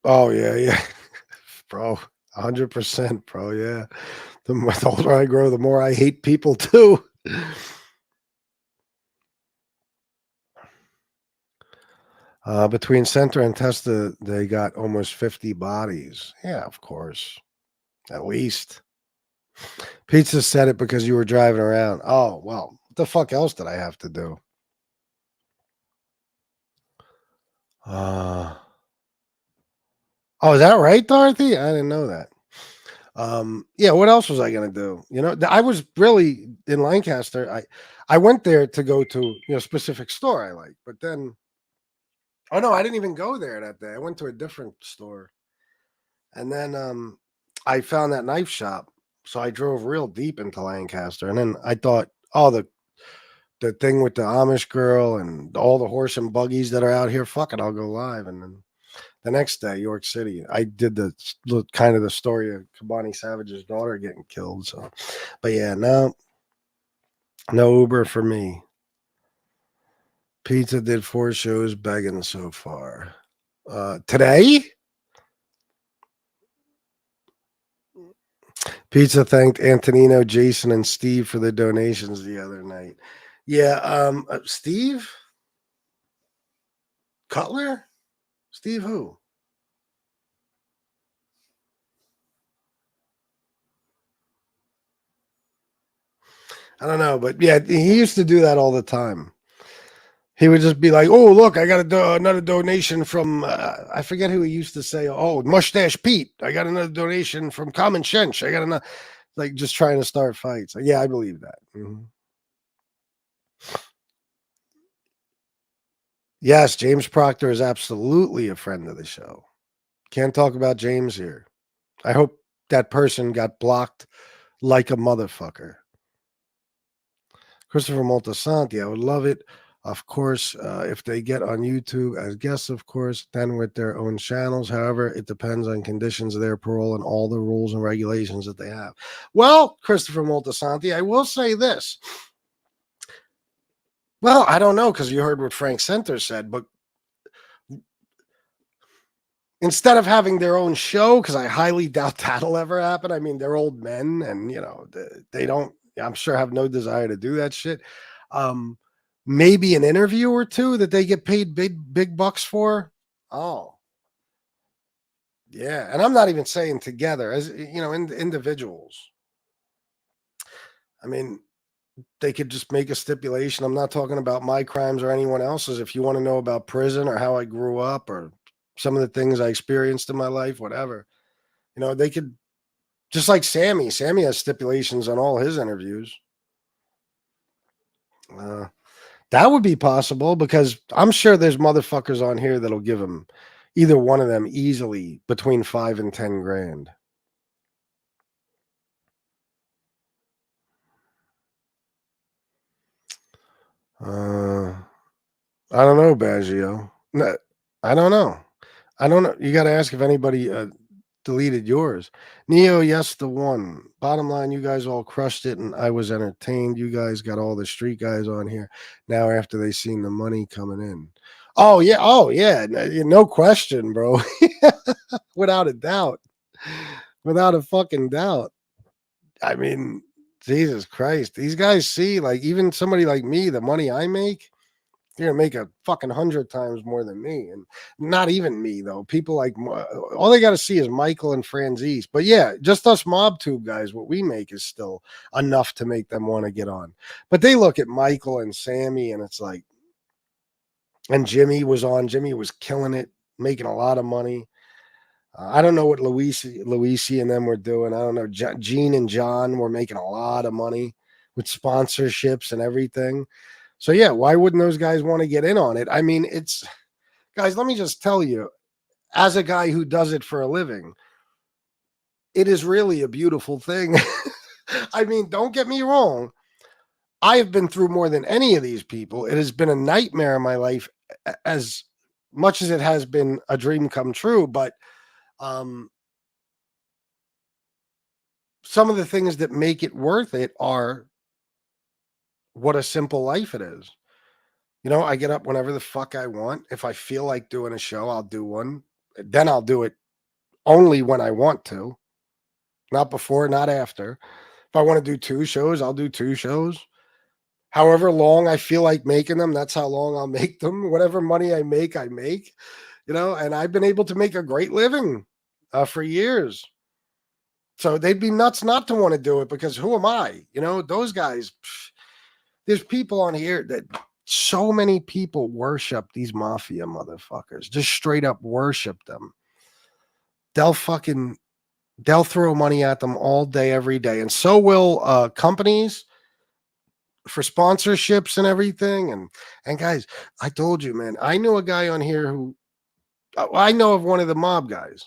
S9: Oh yeah, bro, 100%, bro. Yeah, the older I grow, the more I hate people too. Between Center and Testa, they got almost 50 bodies. Yeah, of course, at least. Pizza said it because you were driving around. Oh well, what the fuck else did I have to do? Oh, is that right, Dorothy? I didn't know that. Yeah, what else was I gonna do? You know, I was really in Lancaster. I went there to go to a specific store I like, but then oh no, I didn't even go there that day. I went to a different store, and then I found that knife shop. So I drove real deep into Lancaster, and then I thought, oh, the thing with the Amish girl and all the horse and buggies that are out here. Fuck it, I'll go live, and then. The next day, York City, I did the kind of the story of Kabani Savage's daughter getting killed. So, but yeah, no Uber for me. Pizza did 4 shows begging so far. Today, Pizza thanked Antonino, Jason, and Steve for the donations the other night. Yeah, Steve Cutler? Steve who? I don't know, but yeah, he used to do that all the time. He would just be like, "Oh, look, I got another donation from I forget who he used to say. Oh, Mustache Pete. I got another donation from Common Sense. I got another." Like just trying to start fights. Yeah, I believe that. Mm-hmm. Yes, James Proctor is absolutely a friend of the show. Can't talk about James here. I hope that person got blocked like a motherfucker. Christopher Moltisanti, I would love it. Of course, if they get on YouTube as guests, of course, then with their own channels. However, it depends on conditions of their parole and all the rules and regulations that they have. Well, Christopher Moltisanti, I will say this. Well, I don't know, because you heard what Frank Center said, but instead of having their own show, because I highly doubt that'll ever happen. I mean, they're old men and, they don't, I'm sure, have no desire to do that shit. Maybe an interview or two that they get paid big bucks for. Oh, yeah. And I'm not even saying together, as individuals. I mean, they could just make a stipulation. I'm not talking about my crimes or anyone else's. If you want to know about prison or how I grew up or some of the things I experienced in my life, whatever, they could, just like Sammy. Sammy has stipulations on all his interviews. That would be possible, because I'm sure there's motherfuckers on here that'll give him, either one of them, easily between $5,000 and $10,000. I don't know, Baggio. No, I don't know. You got to ask if anybody deleted yours. Neo, yes, the one. Bottom line, you guys all crushed it, and I was entertained. You guys got all the street guys on here now after they seen the money coming in. Oh yeah, no question, bro. Without a doubt, without a fucking doubt. I mean, Jesus Christ, these guys see, like, even somebody like me, the money I make. You're gonna make a fucking 100 times more than me, and not even me though. People like, all they got to see is Michael and Franzese. But yeah, just us MobTube guys, what we make is still enough to make them want to get on. But they look at Michael and Sammy, and it's like, and Jimmy was on. Jimmy was killing it, making a lot of money. I don't know what Luisi and them were doing. I don't know. Gene and John were making a lot of money with sponsorships and everything. So yeah, why wouldn't those guys want to get in on it? I mean, guys, let me just tell you, as a guy who does it for a living, it is really a beautiful thing. I mean, don't get me wrong. I have been through more than any of these people. It has been a nightmare in my life as much as it has been a dream come true, but some of the things that make it worth it are what a simple life it is. You know, I get up whenever the fuck I want. If I feel like doing a show, I'll do one. Then I'll do it only when I want to, not before, not after. If I want to do 2 shows, I'll do 2 shows. However long I feel like making them, that's how long I'll make them. Whatever money I make, you know, and I've been able to make a great living for years. So they'd be nuts not to want to do it, because who am I? You know, those guys, there's people on here that so many people worship these mafia motherfuckers, just straight up worship them. They'll throw money at them all day, every day. And so will companies for sponsorships and everything. And guys, I told you, man, I knew a guy on here who, I know of one of the mob guys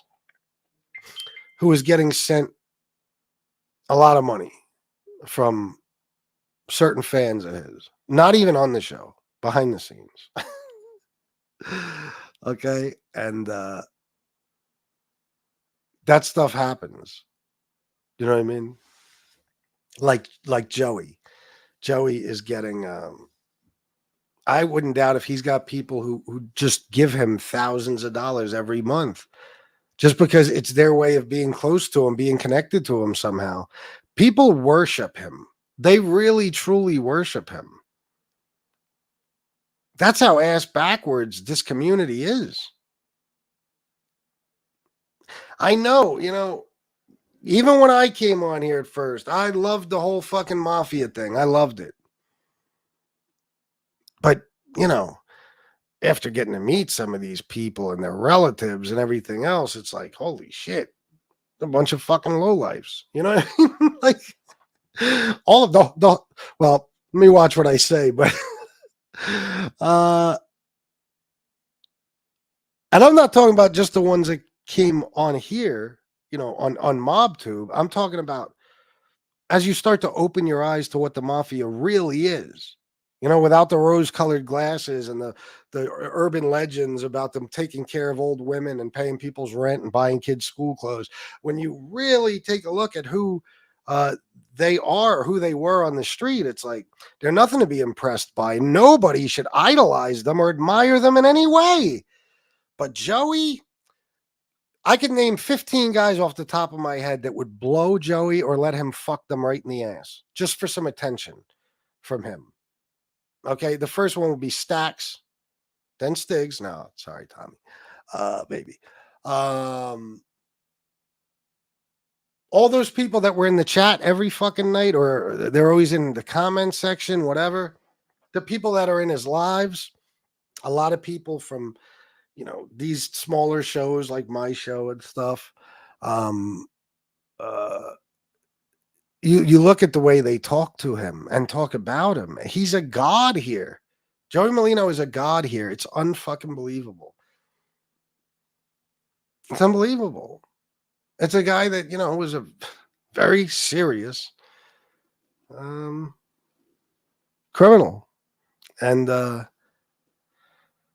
S9: who was getting sent a lot of money from certain fans of his, not even on the show, behind the scenes. Okay. And that stuff happens. You know what I mean? Like Joey. Joey is getting, I wouldn't doubt if he's got people who just give him thousands of dollars every month just because it's their way of being close to him, being connected to him somehow. People worship him. They really, truly worship him. That's how ass backwards this community is. I know, you know, even when I came on here at first, I loved the whole fucking mafia thing. I loved it. But, you know, after getting to meet some of these people and their relatives and everything else, it's like, holy shit, a bunch of fucking lowlifes. You know what I mean? Like, all of the well, let me watch what I say, but and I'm not talking about just the ones that came on here, you know, on MobTube. I'm talking about as you start to open your eyes to what the mafia really is, you know, without the rose-colored glasses and the urban legends about them taking care of old women and paying people's rent and buying kids school clothes. When you really take a look at who they are, who they were on the street, it's like they're nothing to be impressed by. Nobody should idolize them or admire them in any way. But Joey, I could name 15 guys off the top of my head that would blow Joey or let him fuck them right in the ass just for some attention from him. Okay, the first one would be Stax, then Stiggs. No, sorry, Tommy. Baby. All those people that were in the chat every fucking night, or they're always in the comment section, whatever. The people that are in his lives, a lot of people from, you know, these smaller shows like my show and stuff. You look at the way they talk to him and talk about him. He's a god here. Joey Molino is a god here. It's unfucking believable. It's unbelievable. It's a guy that, you know, was a very serious criminal. And he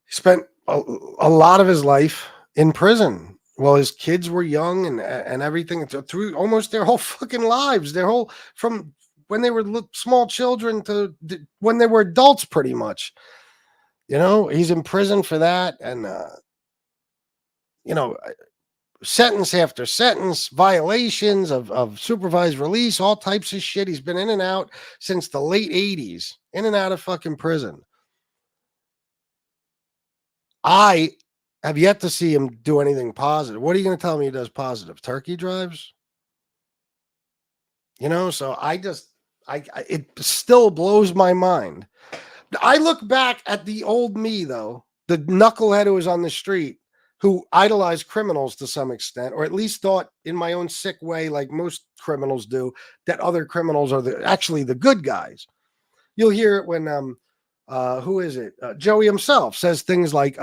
S9: spent a lot of his life in prison. Well, his kids were young and everything through almost their whole fucking lives, from when they were small children to when they were adults, pretty much. You know, he's in prison for that. And, you know, sentence after sentence, violations of supervised release, all types of shit. He's been in and out since the late 80s, in and out of fucking prison. I have yet to see him do anything positive. What are you going to tell me he does positive? Turkey drives? You know, so it still blows my mind. I look back at the old me, though, the knucklehead who was on the street, who idolized criminals to some extent, or at least thought in my own sick way, like most criminals do, that other criminals are actually the good guys. You'll hear it when, who is it? Joey himself says things like,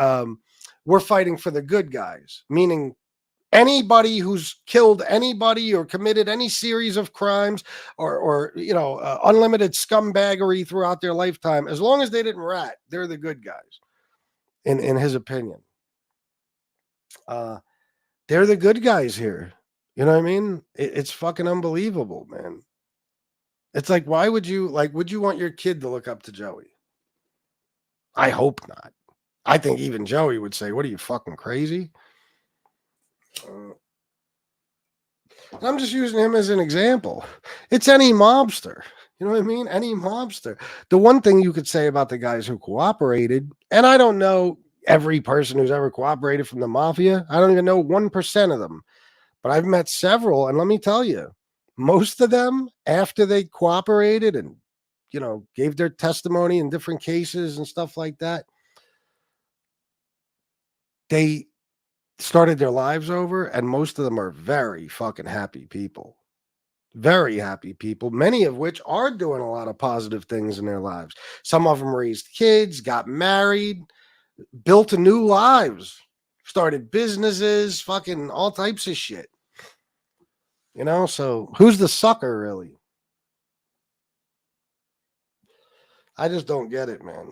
S9: we're fighting for the good guys, meaning anybody who's killed anybody or committed any series of crimes or you know, unlimited scumbaggery throughout their lifetime, as long as they didn't rat, they're the good guys. in his opinion. They're the good guys here. You know what I mean? It's fucking unbelievable, man. It's like, why would you want your kid to look up to Joey? I hope not. I think even Joey would say, what are you, fucking crazy? I'm just using him as an example. It's any mobster. You know what I mean? Any mobster. The one thing you could say about the guys who cooperated, and I don't know every person who's ever cooperated from the mafia. I don't even know 1% of them. But I've met several, and let me tell you, most of them, after they cooperated and, you know, gave their testimony in different cases and stuff like that, they started their lives over, and most of them are very fucking happy people. Very happy people, many of which are doing a lot of positive things in their lives. Some of them raised kids, got married, built a new lives, started businesses, fucking all types of shit. You know, so who's the sucker, really? I just don't get it, man.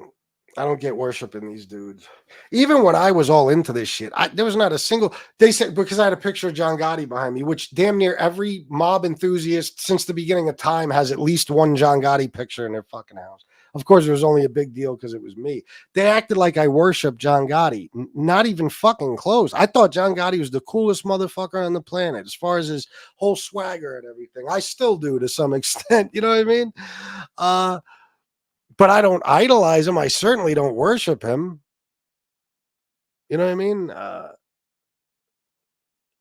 S9: I don't get worshiping these dudes. Even when I was all into this shit, there was not a single. They said, because I had a picture of John Gotti behind me, which damn near every mob enthusiast since the beginning of time has at least one John Gotti picture in their fucking house. Of course, it was only a big deal because it was me. They acted like I worshiped John Gotti. Not even fucking close. I thought John Gotti was the coolest motherfucker on the planet as far as his whole swagger and everything. I still do to some extent. You know what I mean? But I don't idolize him. I certainly don't worship him. You know what I mean? And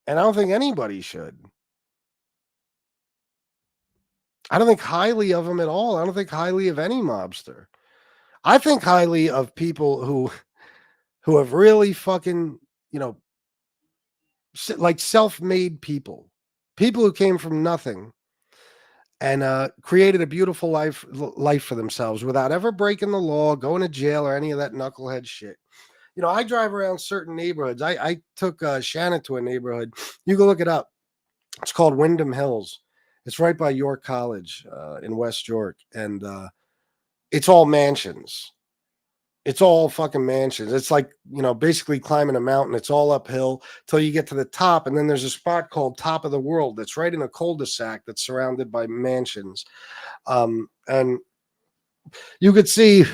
S9: I don't think anybody should. I don't think highly of him at all. I don't think highly of any mobster. I think highly of people who have really fucking, you know, like self-made people who came from nothing and created a beautiful life for themselves without ever breaking the law, going to jail, or any of that knucklehead shit. You know, I drive around certain neighborhoods. I took Shannon to a neighborhood. You can look it up. It's called Wyndham Hills. It's right by York College in West York. And it's all mansions. It's all fucking mansions. It's like, you know, basically climbing a mountain. It's all uphill till you get to the top. And then there's a spot called Top of the World that's right in a cul-de-sac that's surrounded by mansions. And you could see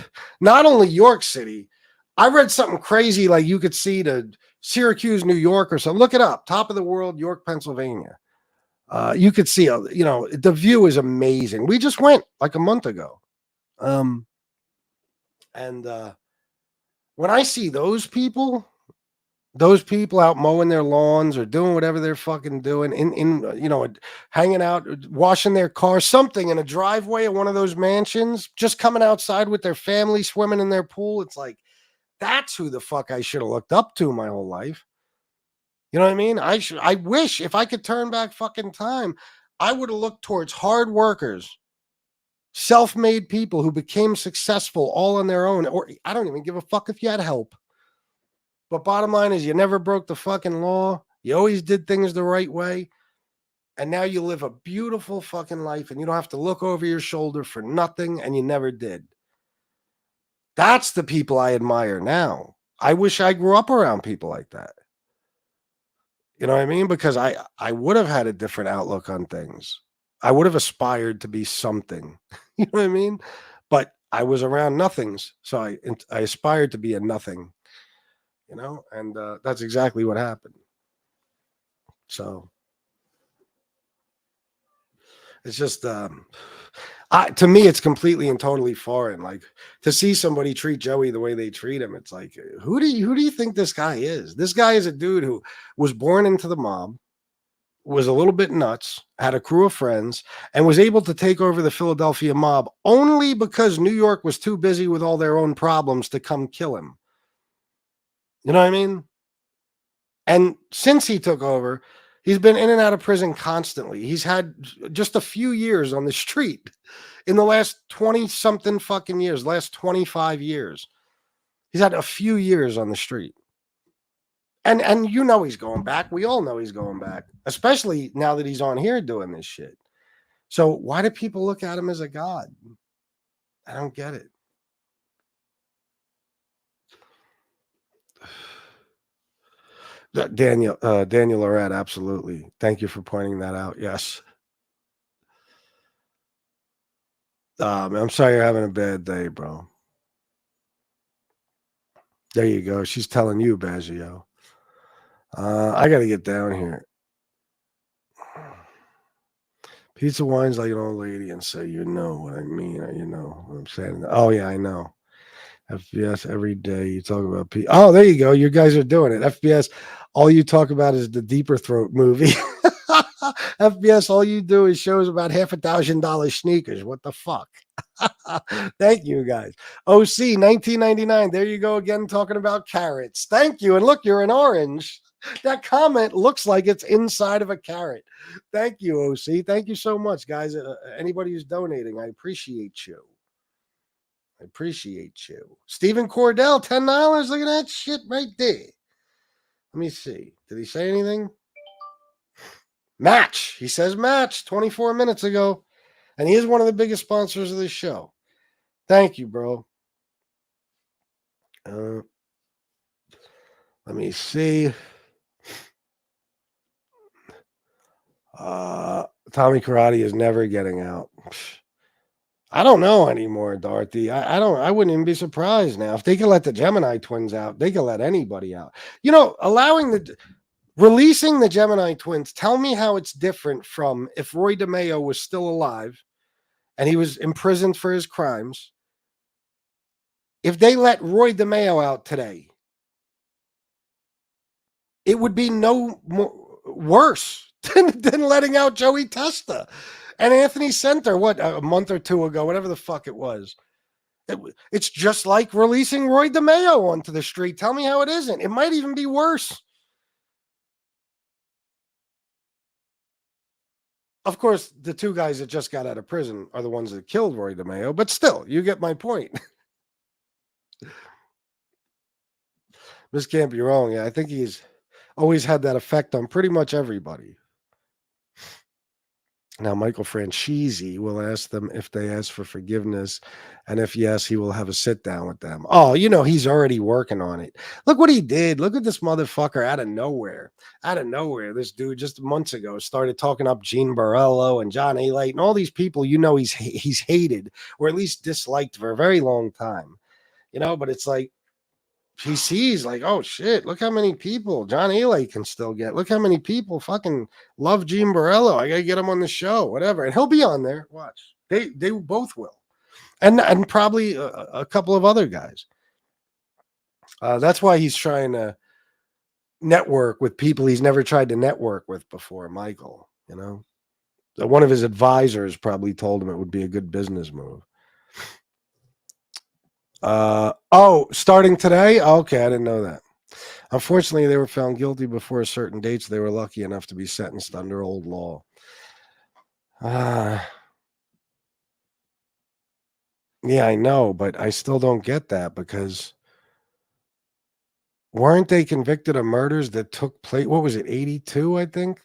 S9: not only York City. I read something crazy like you could see to Syracuse, New York or something. Look it up. Top of the World, York, Pennsylvania. You could see, you know, the view is amazing. We just went like a month ago. And when I see those people out mowing their lawns or doing whatever they're fucking doing in you know, hanging out, washing their car, something in a driveway of one of those mansions, just coming outside with their family, swimming in their pool. It's like, that's who the fuck I should have looked up to my whole life. You know what I mean? I wish if I could turn back fucking time, I would have looked towards hard workers, self-made people who became successful all on their own. Or I don't even give a fuck if you had help. But bottom line is, you never broke the fucking law. You always did things the right way. And now you live a beautiful fucking life and you don't have to look over your shoulder for nothing, and you never did. That's the people I admire now. I wish I grew up around people like that. You know what I mean? Because I would have had a different outlook on things. I would have aspired to be something. You know what I mean? But I was around nothings. So I aspired to be a nothing. You know? And that's exactly what happened. So it's just to me, it's completely and totally foreign. Like, to see somebody treat Joey the way they treat him, it's like, who do you think this guy is? This guy is a dude who was born into the mob, was a little bit nuts, had a crew of friends, and was able to take over the Philadelphia mob only because New York was too busy with all their own problems to come kill him. You know what I mean? And since he took over, he's been in and out of prison constantly. He's had just a few years on the street in the last 20-something fucking years, last 25 years. He's had a few years on the street. And you know he's going back. We all know he's going back, especially now that he's on here doing this shit. So why do people look at him as a god? I don't get it. Daniel Lorette, absolutely. Thank you for pointing that out. Yes. I'm sorry you're having a bad day, bro. There you go. She's telling you, Baggio. I got to get down here. Pizza wines like an old lady and say, you know what I mean, or you know what I'm saying. Oh, yeah, I know. FBS every day. You talk about pizza. Oh, there you go. You guys are doing it. FBS, all you talk about is the Deeper Throat movie. FBS, all you do is shows about $1,000 sneakers. What the fuck? Thank you, guys. OC 1999. There you go again, talking about carrots. Thank you. And look, you're an orange. That comment looks like it's inside of a carrot. Thank you, OC. Thank you so much, guys. Anybody who's donating, I appreciate you. I appreciate you. Stephen Cordell, $10. Look at that shit right there. Let me see. Did he say anything? Match. He says match 24 minutes ago. And he is one of the biggest sponsors of this show. Thank you, bro. Let me see. Tommy Karate is never getting out. I don't know anymore, Dorothy. I wouldn't even be surprised now. If they could let the Gemini twins out, they could let anybody out. You know, releasing the Gemini twins, tell me how it's different from if Roy DeMeo was still alive and he was imprisoned for his crimes. If they let Roy DeMeo out today, it would be no more worse than letting out Joey Testa and Anthony Center, a month or two ago, whatever the fuck it was. It's just like releasing Roy DeMeo onto the street. Tell me how it isn't. It might even be worse. Of course, the two guys that just got out of prison are the ones that killed Roy DeMeo, but still, you get my point. This can't be wrong. Yeah, I think he's always had that effect on pretty much everybody. Now, Michael Franzese will ask them if they ask for forgiveness, and if yes, he will have a sit down with them. Oh, you know, he's already working on it. Look what he did. Look at this motherfucker out of nowhere. Out of nowhere, this dude just months ago started talking up Gene Barello and John A. Light and all these people. You know, he's hated or at least disliked for a very long time. You know, but it's like, he sees like, oh shit, look how many people John Elay can still get. Look how many people fucking love Gene Barello. I gotta get him on the show, whatever. And he'll be on there. Watch. They both will. And probably a couple of other guys. That's why he's trying to network with people he's never tried to network with before, Michael. You know? So one of his advisors probably told him it would be a good business move. Starting today? Okay, I didn't know that. Unfortunately, they were found guilty before certain dates. They were lucky enough to be sentenced under old law. Yeah, I know, but I still don't get that because weren't they convicted of murders that took place? What was it, 82, I think?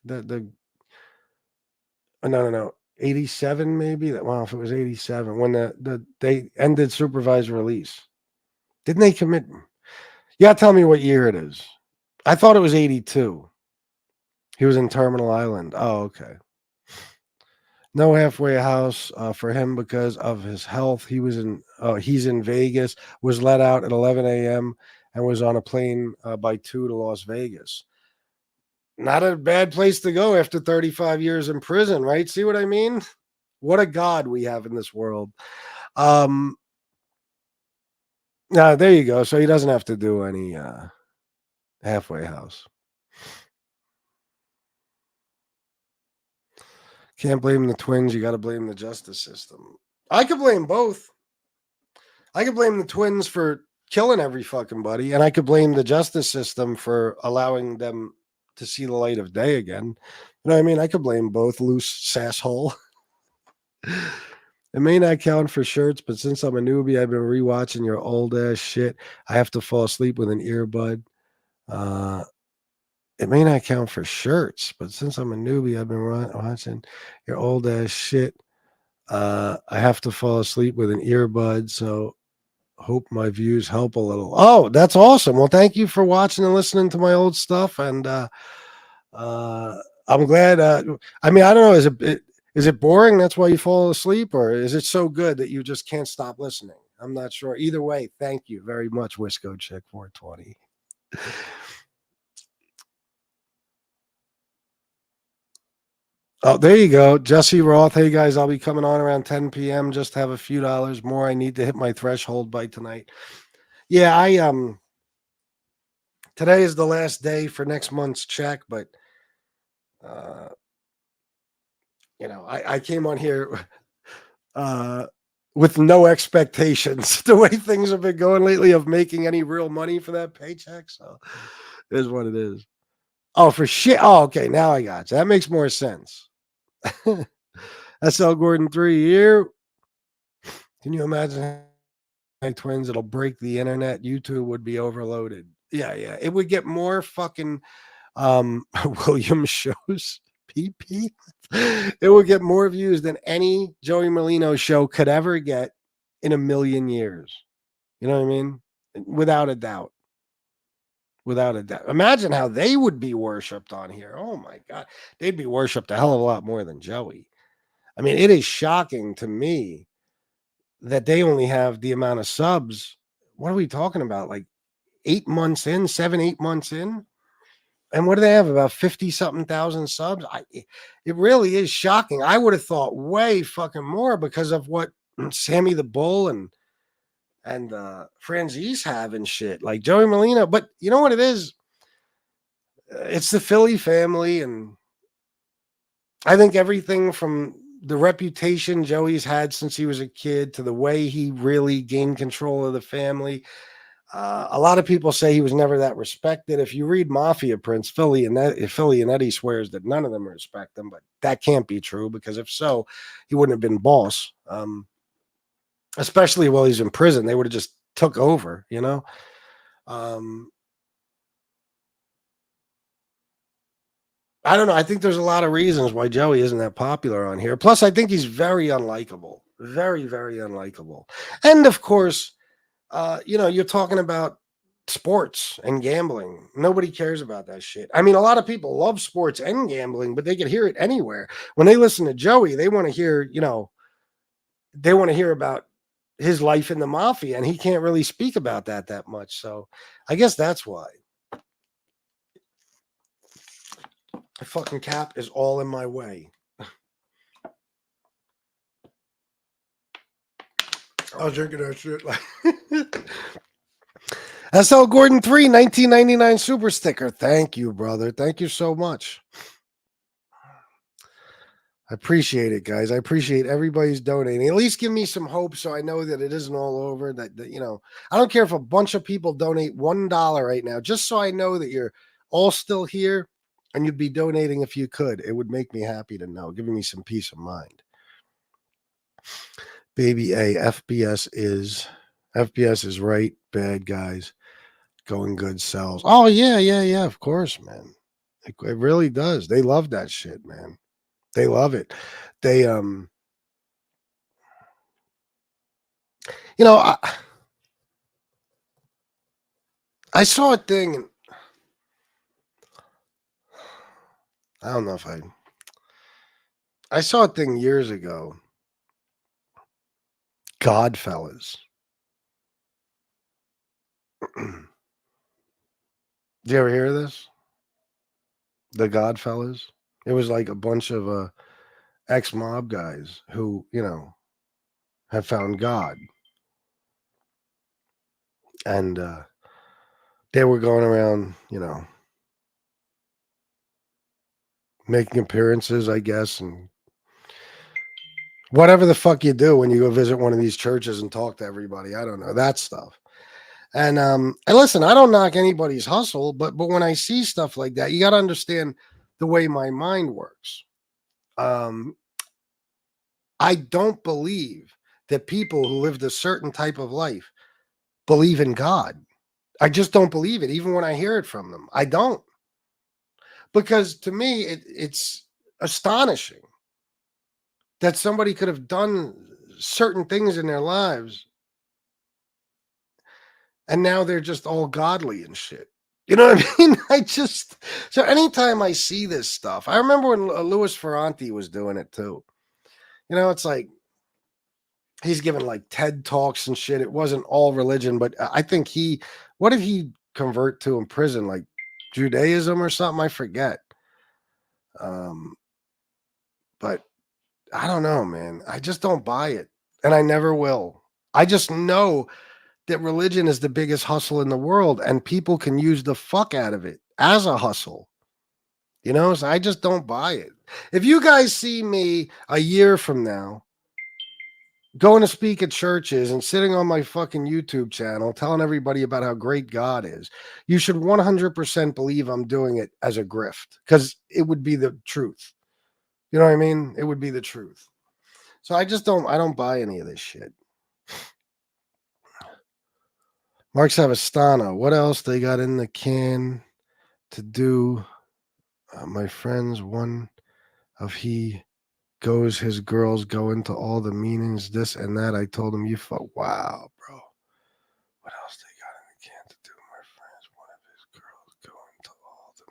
S9: No. 87 maybe. Well, if it was 87, when they ended supervised release. Didn't they commit? Yeah, tell me what year it is. I thought it was 82. He was in Terminal Island. Oh, okay. No halfway house for him because of his health. He's in Vegas, was let out at 11 a.m. and was on a plane by 2 to Las Vegas. Not a bad place to go after 35 years in prison, right? See what I mean? What a God we have in this world. Now, there you go. So he doesn't have to do any halfway house. Can't blame the twins. You got to blame the justice system. I could blame both. I could blame the twins for killing every fucking buddy, and I could blame the justice system for allowing them to see the light of day again. You know what I mean? I could blame both, loose sasshole. It may not count for shirts, but since I'm a newbie, I've been rewatching your old ass shit. I have to fall asleep with an earbud. It may not count for shirts, but since I'm a newbie, I've been watching your old ass shit. I have to fall asleep with an earbud. So Hope my views help a little. Oh, that's awesome. Well, thank you for watching and listening to my old stuff. And I'm glad. I mean, I don't know. Is it boring? That's why you fall asleep, or is it so good that you just can't stop listening? I'm not sure. Either way, thank you very much, Wisco Chick 420. Oh, there you go. Jesse Roth. Hey guys, I'll be coming on around 10 p.m. Just have a few dollars more. I need to hit my threshold by tonight. Yeah, today is the last day for next month's check, but I came on here with no expectations. The way things have been going lately of making any real money for that paycheck. So it is what it is. Oh, for shit. Oh, okay. Now I got you. That makes more sense. SL Gordon 3 year. Can you imagine my twins? It'll break the internet. YouTube would be overloaded. Yeah. It would get more fucking William shows. PP. It would get more views than any Joey Molino show could ever get in a million years. You know what I mean? Without a doubt. Without a doubt. Imagine how they would be worshipped on here. Oh my God. They'd be worshipped a hell of a lot more than Joey. I mean, it is shocking to me that they only have the amount of subs. What are we talking about? Like 8 months in, 8 months in? And what do they have? About 50 something thousand subs? It really is shocking. I would have thought way fucking more because of what Sammy the Bull and Franzese have and shit. Like Joey Molina. But you know what it is? It's the Philly family. And I think everything from the reputation Joey's had since he was a kid to the way he really gained control of the family. A lot of people say he was never that respected. If you read Mafia Prince, Philly and Eddie swears that none of them respect him, but that can't be true because if so, he wouldn't have been boss. Especially while he's in prison, they would have just took over, you know. I don't know. I think there's a lot of reasons why Joey isn't that popular on here. Plus, I think he's very unlikable, very, very unlikable. And of course, you're talking about sports and gambling. Nobody cares about that shit. I mean, a lot of people love sports and gambling, but they can hear it anywhere. When they listen to Joey, they want to hear, about his life in the mafia, and he can't really speak about that much. So I guess that's why. The fucking cap is all in my way. I was drinking that shit. SL Gordon 3, 1999 super sticker. Thank you, brother. Thank you so much. I appreciate it, guys. I appreciate everybody's donating. At least give me some hope so I know that it isn't all over. That I don't care if a bunch of people donate $1 right now, just so I know that you're all still here and you'd be donating if you could. It would make me happy to know, giving me some peace of mind. Baby A, FBS is right. Bad guys. Going good sells. Oh, yeah. Of course, man. It really does. They love that shit, man. They love it. They, I saw a thing. I don't know if I saw a thing years ago. Godfellas. Did you ever hear of this? The Godfellas? It was like a bunch of ex-mob guys who, have found God. And they were going around, making appearances, I guess, and whatever the fuck you do when you go visit one of these churches and talk to everybody. I don't know, that stuff. And listen, I don't knock anybody's hustle, but when I see stuff like that, you got to understand the way my mind works. I don't believe that people who lived a certain type of life believe in God. I just don't believe it, even when I hear it from them. I don't. Because to me, it's astonishing that somebody could have done certain things in their lives And now they're just all godly and shit. You know what I mean? So anytime I see this stuff, I remember when Louis Ferranti was doing it too. You know, it's like he's giving like TED Talks and shit. It wasn't all religion, but I think what did he convert to in prison? Like Judaism or something? I forget. But I don't know, man. I just don't buy it. And I never will. I just know that religion is the biggest hustle in the world and people can use the fuck out of it as a hustle. You know, so I just don't buy it. If you guys see me a year from now going to speak at churches and sitting on my fucking YouTube channel telling everybody about how great God is, you should 100% believe I'm doing it as a grift because it would be the truth. You know what I mean? It would be the truth. So I don't buy any of this shit. Mark Savastano, what else they got in the can to do? My friends, one of he goes, his girls go into all the meanings, this and that. I told him, wow, bro. What else they got in the can to do? My friends, one of his girls go into all the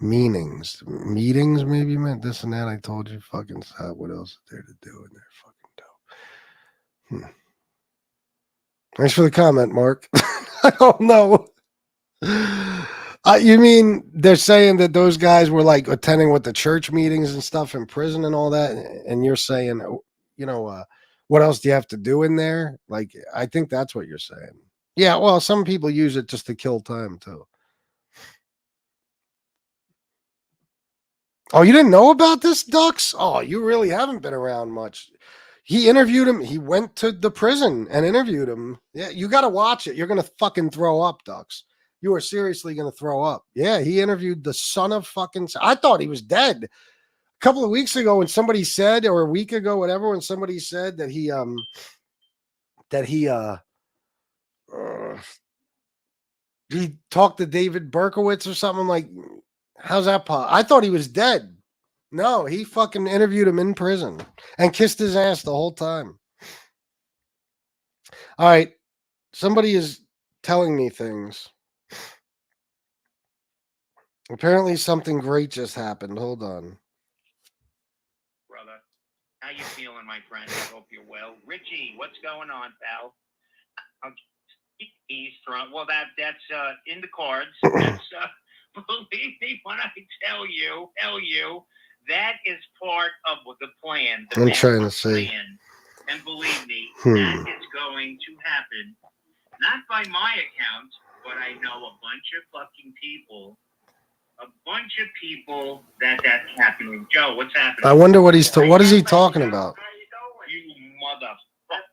S9: meanings. Meetings maybe meant this and that. I told you, fucking stop. What else is there to do? And they're fucking dope. Thanks for the comment, Mark. I don't know. You mean they're saying that those guys were like attending with the church meetings and stuff in prison and all that? And you're saying, what else do you have to do in there? Like, I think that's what you're saying. Yeah, well, some people use it just to kill time too. Oh, you didn't know about this, Ducks? Oh, you really haven't been around much. He interviewed him. He went to the prison and interviewed him. Yeah, you got to watch it. You're going to fucking throw up, Ducks. You are seriously going to throw up. Yeah, he interviewed the son of fucking... I thought he was dead. A couple of weeks ago when somebody said, or a week ago, whatever, when somebody said that he talked to David Berkowitz or something. I'm like, how's that possible? I thought he was dead. No, he fucking interviewed him in prison and kissed his ass the whole time. All right. Somebody is telling me things. Apparently something great just happened. Hold on.
S10: Brother, how you feeling, my friend? I hope you're well. Richie, what's going on, pal? He's strong. Well, that's in the cards. That's believe me when I tell you, that is part of the plan.
S9: I'm trying to say.
S10: Plan. And believe me, that is going to happen. Not by my account, but I know a bunch of fucking people. A bunch of people that's happening. Joe, what's happening?
S9: I wonder what what is he talking about?
S10: You motherfucker.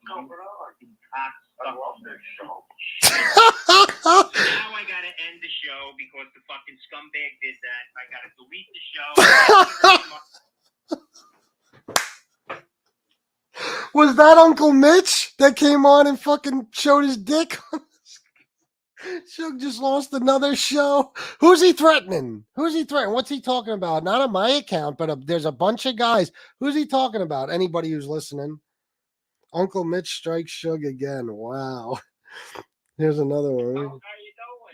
S10: Now I gotta end the show because the fucking scumbag did that. I gotta delete the show.
S9: Was that Uncle Mitch that came on and fucking showed his dick? Shug just lost another show. Who's he threatening? What's he talking about? Not on my account, but there's a bunch of guys. Who's he talking about? Anybody who's listening? Uncle Mitch strikes Shug again. Wow. Here's another one.
S10: How you doing?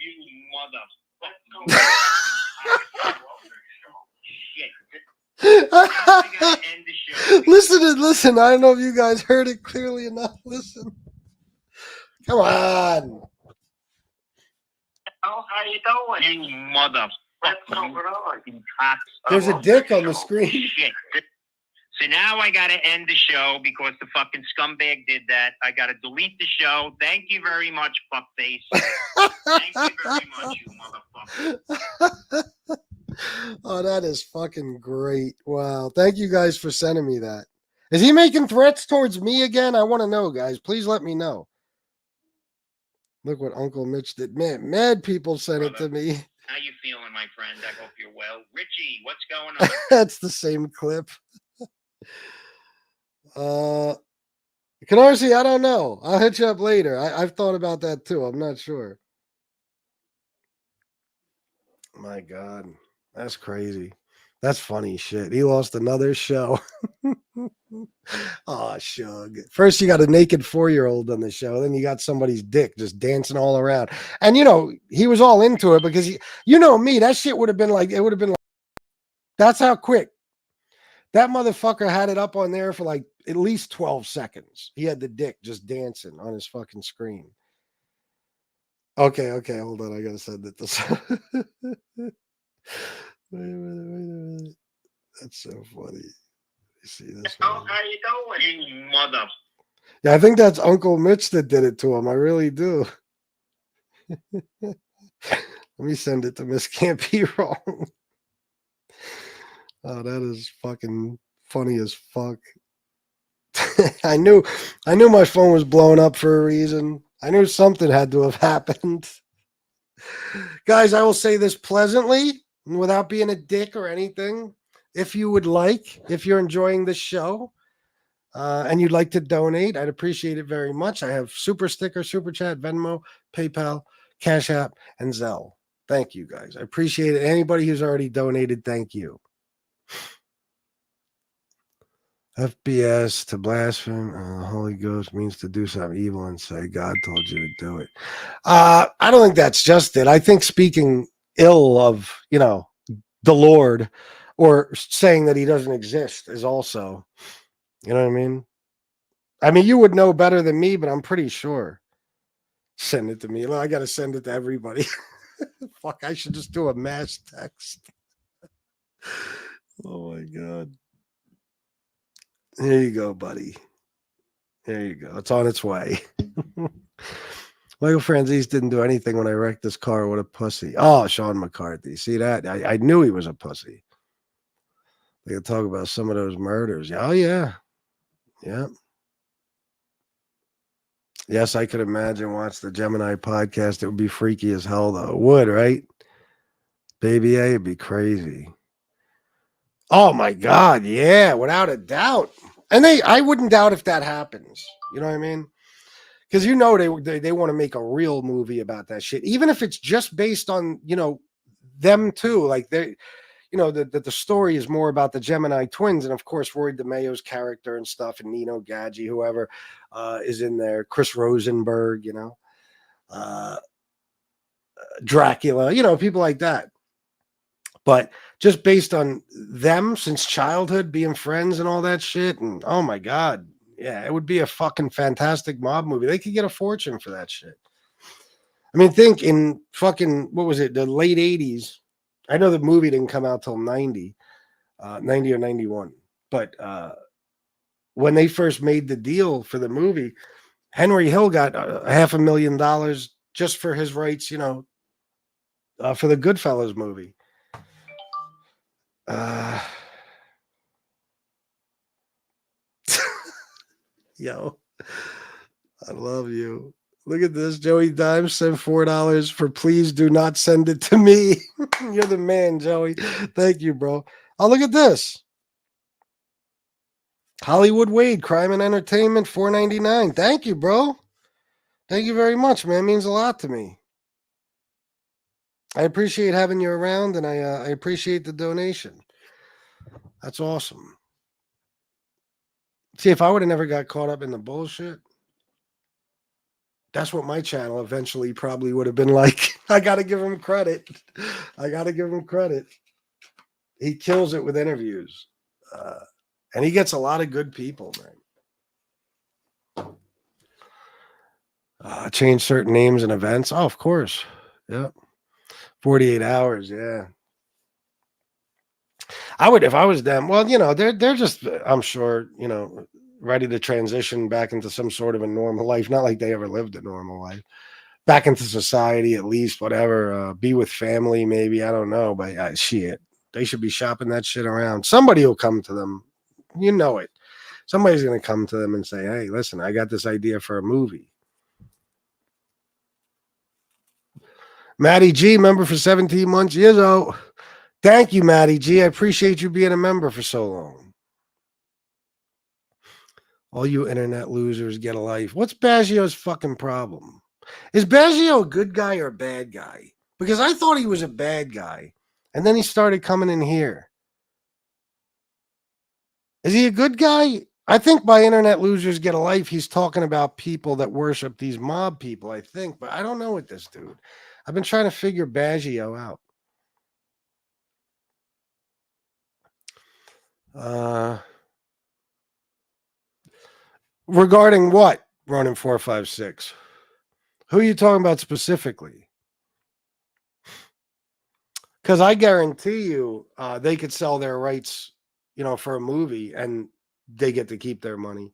S10: You motherfucker.
S9: Listen. I don't know if you guys heard it clearly enough. Listen. Come on.
S10: Oh, how you doing? You motherfucker.
S9: There's a dick on the screen.
S10: Shit. So now I got to end the show because the fucking scumbag did that. I got to delete the show. Thank you very much, fuckface. Thank you very much, you motherfucker.
S9: Oh, that is fucking great. Wow. Thank you guys for sending me that. Is he making threats towards me again? I want to know, guys. Please let me know. Look what Uncle Mitch did. Man, mad people sent it to me.
S10: How you feeling, my friend? I hope you're well. Richie, what's going on?
S9: That's the same clip. Canarsie, I don't know. I'll hit you up later. I've thought about that too. I'm not sure. My God. That's crazy. That's funny shit. He lost another show. Oh, Shug. First, you got a naked 4-year-old on the show. Then you got somebody's dick just dancing all around. And, he was all into it because, me, that shit would have been like, that's how quick. That motherfucker had it up on there for like at least 12 seconds. He had the dick just dancing on his fucking screen. Okay, hold on. I got to send it to Wait a minute. That's so funny. You see this one?
S10: How you doing, you mother?
S9: Yeah, I think that's Uncle Mitch that did it to him. I really do. Let me send it to Miss Can't Be Wrong. Oh, that is fucking funny as fuck. I knew my phone was blowing up for a reason. I knew something had to have happened. Guys, I will say this pleasantly, without being a dick or anything. If you would like, if you're enjoying this show, and you'd like to donate, I'd appreciate it very much. I have Super Sticker, Super Chat, Venmo, PayPal, Cash App, and Zelle. Thank you, guys. I appreciate it. Anybody who's already donated, thank you. FBS to blaspheme, the Holy Ghost means to do something evil and say God told you to do it. I don't think that's just it. I think speaking ill of, the Lord or saying that he doesn't exist is also, you know what I mean? I mean, you would know better than me, but I'm pretty sure. Send it to me. I got to send it to everybody. Fuck, I should just do a mass text. Oh my God. Here you go, buddy. There you go. It's on its way. Michael Franzese didn't do anything when I wrecked this car. What a pussy. Oh, Sean McCarthy. See that? I knew he was a pussy. They could talk about some of those murders. Oh, yeah. Yeah. Yes, I could imagine watch the Gemini podcast. It would be freaky as hell, though. It would, right? Baby A, it'd be crazy. Oh, my God. Yeah, without a doubt. And I wouldn't doubt if that happens. You know what I mean? Because they want to make a real movie about that shit, even if it's just based on them too. Like they, the story is more about the Gemini twins, and of course Roy DeMeo's character and stuff, and Nino Gadji, whoever is in there, Chris Rosenberg, Dracula, people like that. But just based on them since childhood, being friends and all that shit, and oh my God. Yeah, it would be a fucking fantastic mob movie. They could get a fortune for that shit. I mean, think in fucking, what was it, the late 80s. I know the movie didn't come out till 90 or 91. But when they first made the deal for the movie, Henry Hill got $500,000 just for his rights, for the Goodfellas movie. Yo, I love you. Look at this. Joey Dimes sent $4 for please do not send it to me. You're the man, Joey. Thank you, bro. Oh, look at this. Hollywood Wade, Crime and Entertainment, $4.99. Thank you, bro. Thank you very much, man. It means a lot to me. I appreciate having you around, and I appreciate the donation. That's awesome. See, if I would have never got caught up in the bullshit, that's what my channel eventually probably would have been like. I got to give him credit. He kills it with interviews. And he gets a lot of good people, man. Change certain names and events. Oh, of course. Yeah. 48 hours. Yeah. I would, if I was them. Well, they're just, I'm sure, ready to transition back into some sort of a normal life. Not like they ever lived a normal life. Back into society, at least, whatever. Be with family, maybe. I don't know. But shit, they should be shopping that shit around. Somebody will come to them. You know it. Somebody's going to come to them and say, hey, listen, I got this idea for a movie. Maddie G, member for 17 months. Yizzo. Thank you, Maddie G. I appreciate you being a member for so long. All you internet losers get a life. What's Baggio's fucking problem? Is Baggio a good guy or a bad guy? Because I thought he was a bad guy. And then he started coming in here. Is he a good guy? I think by internet losers get a life, he's talking about people that worship these mob people, I think. But I don't know with this dude. I've been trying to figure Baggio out. Regarding what, Ronin 456? Who are you talking about specifically? Because I guarantee you, they could sell their rights, for a movie, and they get to keep their money.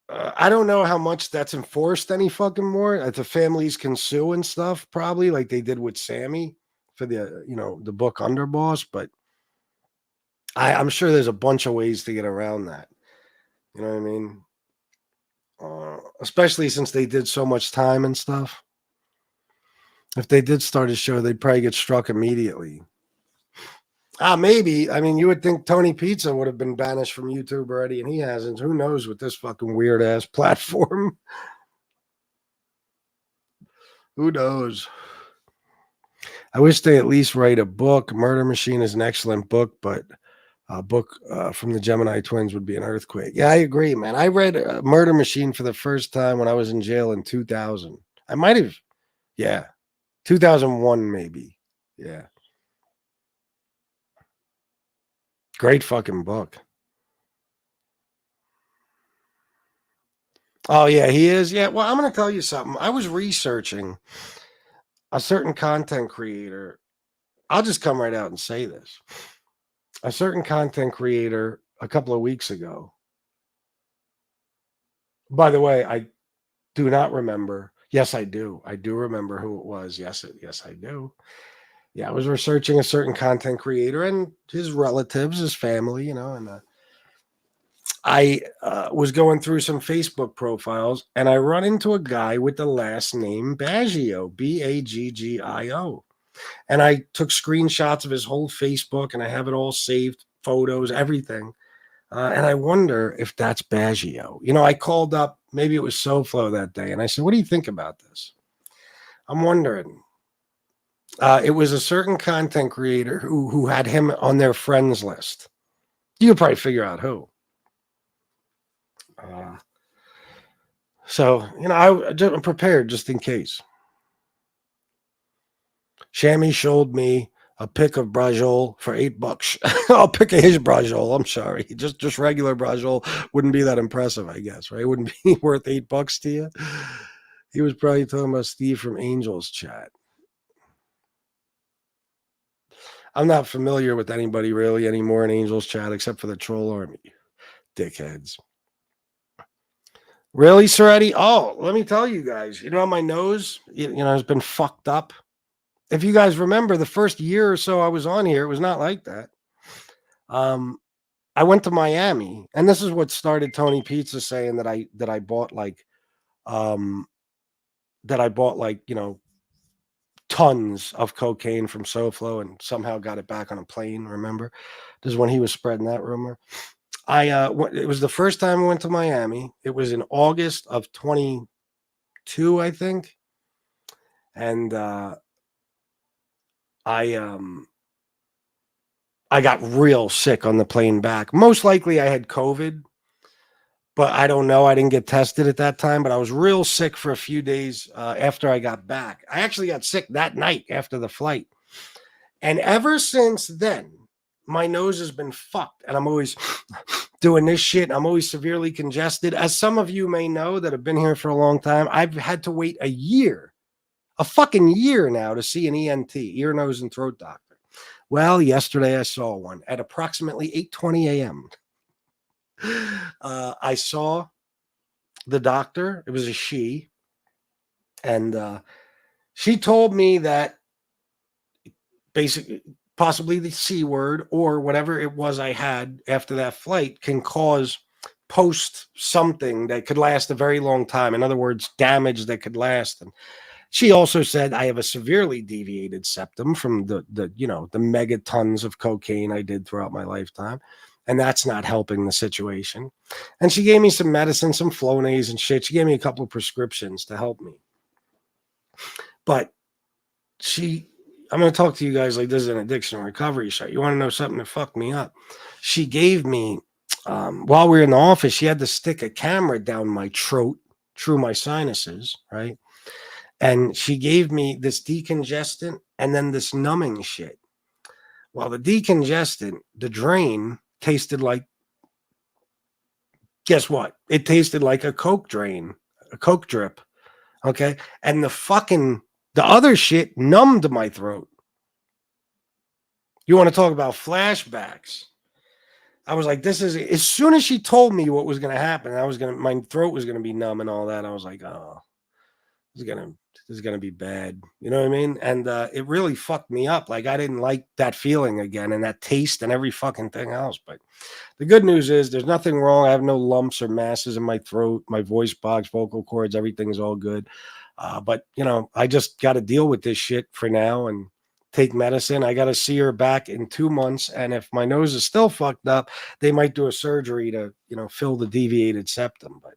S9: I don't know how much that's enforced any fucking more. The families can sue and stuff, probably like they did with Sammy for the, the book Underboss. But I'm sure there's a bunch of ways to get around that. You know what I mean? Especially since they did so much time and stuff. If they did start a show, they'd probably get struck immediately. Maybe. I mean, you would think Tony Pizza would have been banished from YouTube already, and he hasn't. Who knows with this fucking weird ass platform? Who knows? I wish they at least write a book. Murder Machine is an excellent book, but a book from the Gemini Twins would be an earthquake. Yeah, I agree, man. I read Murder Machine for the first time when I was in jail in 2000. I might have, 2001 maybe. Yeah. Great fucking book. Oh, yeah, he is. Yeah, well, I'm going to tell you something. I was researching a certain content creator. I'll just come right out and say this. A certain content creator a couple of weeks ago. By the way, I do not remember. Yes, I do. I do remember who it was. Yes, I do. Yeah, I was researching a certain content creator and his relatives, his family, and I was going through some Facebook profiles, and I run into a guy with the last name Baggio, Baggio. And I took screenshots of his whole Facebook, and I have it all saved, photos, everything. And I wonder if that's Baggio. I called up, maybe it was SoFlo that day, and I said, what do you think about this? I'm wondering. It was a certain content creator who had him on their friends list. You could probably figure out who. So, I'm prepared just in case. Shammy showed me a pic of Brajol for $8. I'll pick his Brajol. I'm sorry. Just regular Brajol wouldn't be that impressive, I guess, right? It wouldn't be worth $8 to you. He was probably talking about Steve from Angels Chat. I'm not familiar with anybody really anymore in Angels Chat except for the Troll Army. Dickheads. Really, Soretti? Oh, let me tell you guys. My nose, has been fucked up. If you guys remember, the first year or so I was on here, it was not like that. I went to Miami, and this is what started Tony Pizza saying that I bought tons of cocaine from SoFlo and somehow got it back on a plane. Remember, this is when he was spreading that rumor. It was the first time I went to Miami. It was in August of 22, I think, and I got real sick on the plane back. Most likely I had COVID, but I don't know. I didn't get tested at that time, but I was real sick for a few days after I got back. I actually got sick that night after the flight. And ever since then, my nose has been fucked, and I'm always doing this shit. I'm always severely congested. As some of you may know that have been here for a long time, I've had to wait a fucking year now to see an ENT, ear, nose, and throat doctor. Well, yesterday I saw one at approximately 8:20 a.m. I saw the doctor. It was a she. And she told me that basically possibly the C word or whatever it was I had after that flight can cause post something that could last a very long time. In other words, damage that could last. And she also said I have a severely deviated septum from the megatons of cocaine I did throughout my lifetime. And that's not helping the situation. And she gave me some medicine, some Flonase and shit. She gave me a couple of prescriptions to help me. But I'm going to talk to you guys like this is an addiction recovery show. You want to know something that fucked me up? She gave me while we were in the office, she had to stick a camera down my throat through my sinuses, right? And she gave me this decongestant and then this numbing shit. Well, the decongestant, the drain, tasted like, guess what? It tasted like a Coke drain, a Coke drip. Okay. And the other shit numbed my throat. You want to talk about flashbacks? I was like, this is, as soon as she told me what was going to happen, my throat was going to be numb and all that. I was like, oh, this is going to be bad. You know what I mean? And it really fucked me up. Like, I didn't like that feeling again and that taste and every fucking thing else. But the good news is there's nothing wrong. I have no lumps or masses in my throat, my voice box, vocal cords, everything's all good. But, you know, I just got to deal with this shit for now and take medicine. I got to see her back in 2 months. And if my nose is still fucked up, they might do a surgery to, you know, fill the deviated septum. But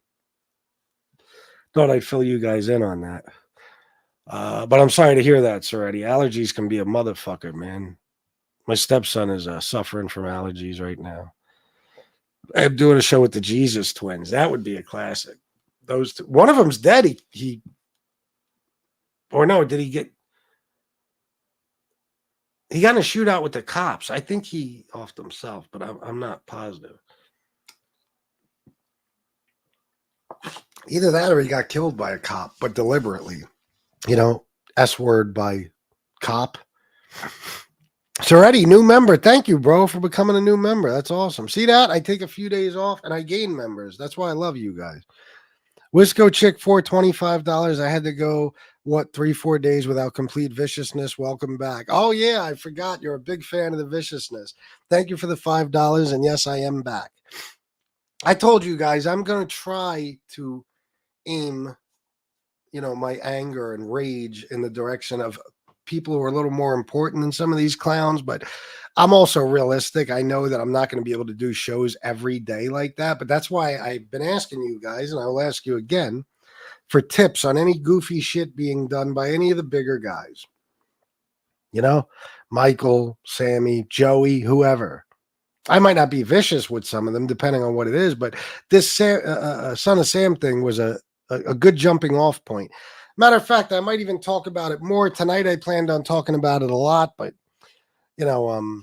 S9: thought I'd fill you guys in on that. But I'm sorry to hear that, Soretti. Allergies can be a motherfucker, man. My stepson is suffering from allergies right now. I'm doing a show with the Jesus twins. That would be a classic. Those two. One of them's dead. Did he get... He got in a shootout with the cops. I think he offed himself, but I'm not positive. Either that or he got killed by a cop, but deliberately. You know, S-word by cop. Soretti, new member. Thank you, bro, for becoming a new member. That's awesome. See that? I take a few days off and I gain members. That's why I love you guys. Wisco Chick for $25. I had to go, 3-4 days without complete viciousness. Welcome back. Oh, yeah, I forgot. You're a big fan of the viciousness. Thank you for the $5. And yes, I am back. I told you guys I'm going to try to aim, you know, my anger and rage in the direction of people who are a little more important than some of these clowns, but I'm also realistic. I know that I'm not going to be able to do shows every day like that, but that's why I've been asking you guys, and I'll ask you again, for tips on any goofy shit being done by any of the bigger guys. You know, Michael, Sammy, Joey, whoever. I might not be vicious with some of them, depending on what it is, but this Son of Sam thing was a good jumping off point. Matter of fact, I might even talk about it more tonight. I planned on talking about it a lot, but you know,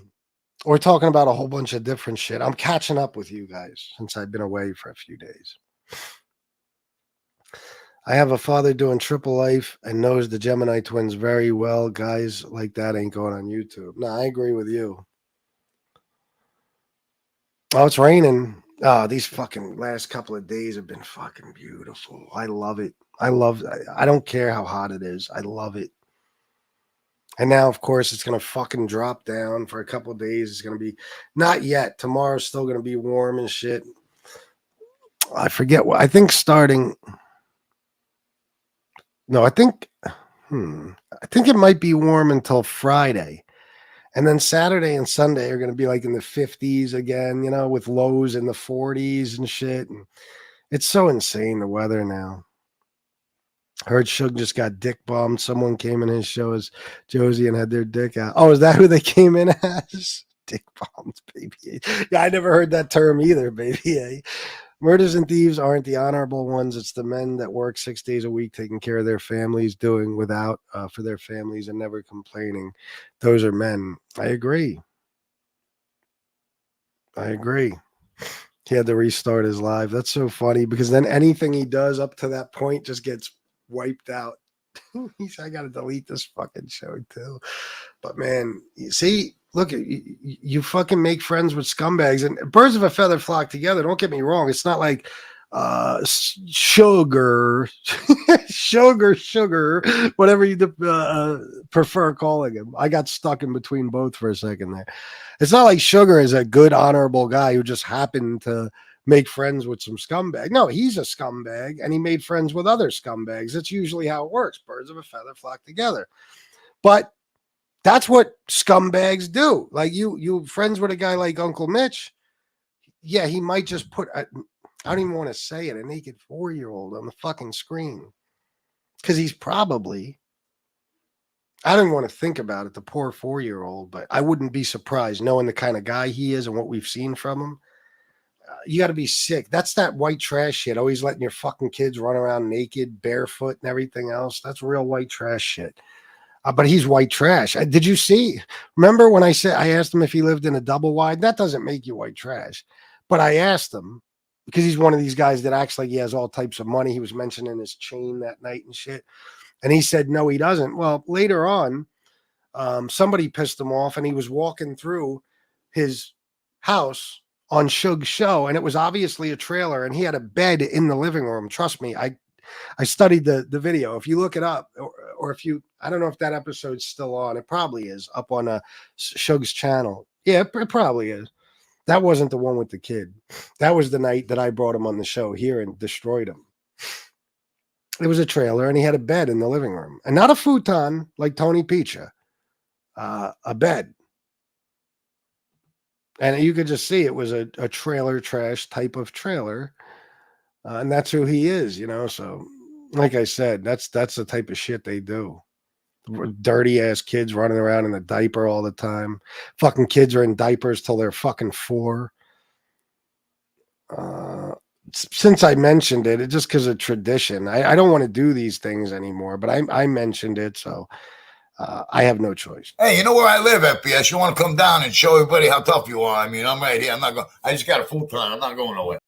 S9: we're talking about a whole bunch of different shit. I'm catching up with you guys since I've been away for a few days. I have a father doing triple life and knows the Gemini twins very well. Guys like that ain't going on YouTube. No, I agree with you. Oh, it's raining. Oh, these fucking last couple of days have been fucking beautiful. I love it. I don't care how hot it is. I love it. And now, of course, it's going to fucking drop down for a couple of days. It's going to be, not yet. Tomorrow's still going to be warm and shit. I forget what, I think starting, no, I think it might be warm until Friday. And then Saturday and Sunday are going to be like in the 50s again, you know, with lows in the 40s and shit. And it's so insane, the weather now. Heard Suge just got dick bombed. Someone came in his show as Josie and had their dick out. Oh, is that who they came in as? Dick bombed, baby. Yeah, I never heard that term either, baby. Murders and thieves aren't the honorable ones. It's the men that work 6 days a week, taking care of their families, doing without for their families and never complaining. Those are men. I agree. He had to restart his live. That's so funny because then anything he does up to that point just gets wiped out. He said, I got to delete this fucking show too. But man, you see, look, you fucking make friends with scumbags, and birds of a feather flock together. Don't get me wrong. It's not like sugar, whatever you prefer calling him. I got stuck in between both for a second there. It's not like Sugar is a good, honorable guy who just happened to make friends with some scumbag. No, he's a scumbag, and he made friends with other scumbags. That's usually how it works. Birds of a feather flock together. But that's what scumbags do. Like you friends with a guy like Uncle Mitch. Yeah, he might just put, I don't even want to say it, a naked 4-year-old on the fucking screen. Because he's probably, I don't want to think about it, the poor 4-year-old, but I wouldn't be surprised knowing the kind of guy he is and what we've seen from him. you got to be sick. That's that white trash shit. Always letting your fucking kids run around naked, barefoot, and everything else. That's real white trash shit. But he's white trash. Did you see? Remember when I asked him if he lived in a double wide? That doesn't make you white trash. But I asked him because he's one of these guys that acts like he has all types of money. He was mentioning his chain that night and shit. And he said, no, he doesn't. Well, later on, somebody pissed him off and he was walking through his house on Suge's show. And it was obviously a trailer and he had a bed in the living room. Trust me, I studied the video. If you look it up, or if you, I don't know if that episode's still on. It probably is up on Suge's channel. Yeah, it probably is. That wasn't the one with the kid. That was the night that I brought him on the show here and destroyed him. It was a trailer, and he had a bed in the living room, and not a futon like Tony Picha, a bed. And you could just see it was a trailer trash type of trailer, and that's who he is, you know. So, like I said, that's the type of shit they do. Dirty ass kids running around in a diaper all the time. Fucking kids are in diapers till they're fucking 4. Since I mentioned it just because of tradition. I don't want to do these things anymore, but I mentioned it, so I have no choice.
S11: Hey, you know where I live, FPS? You want to come down and show everybody how tough you are? I mean, I'm right here. I'm not going. I just got a futon. I'm not going nowhere.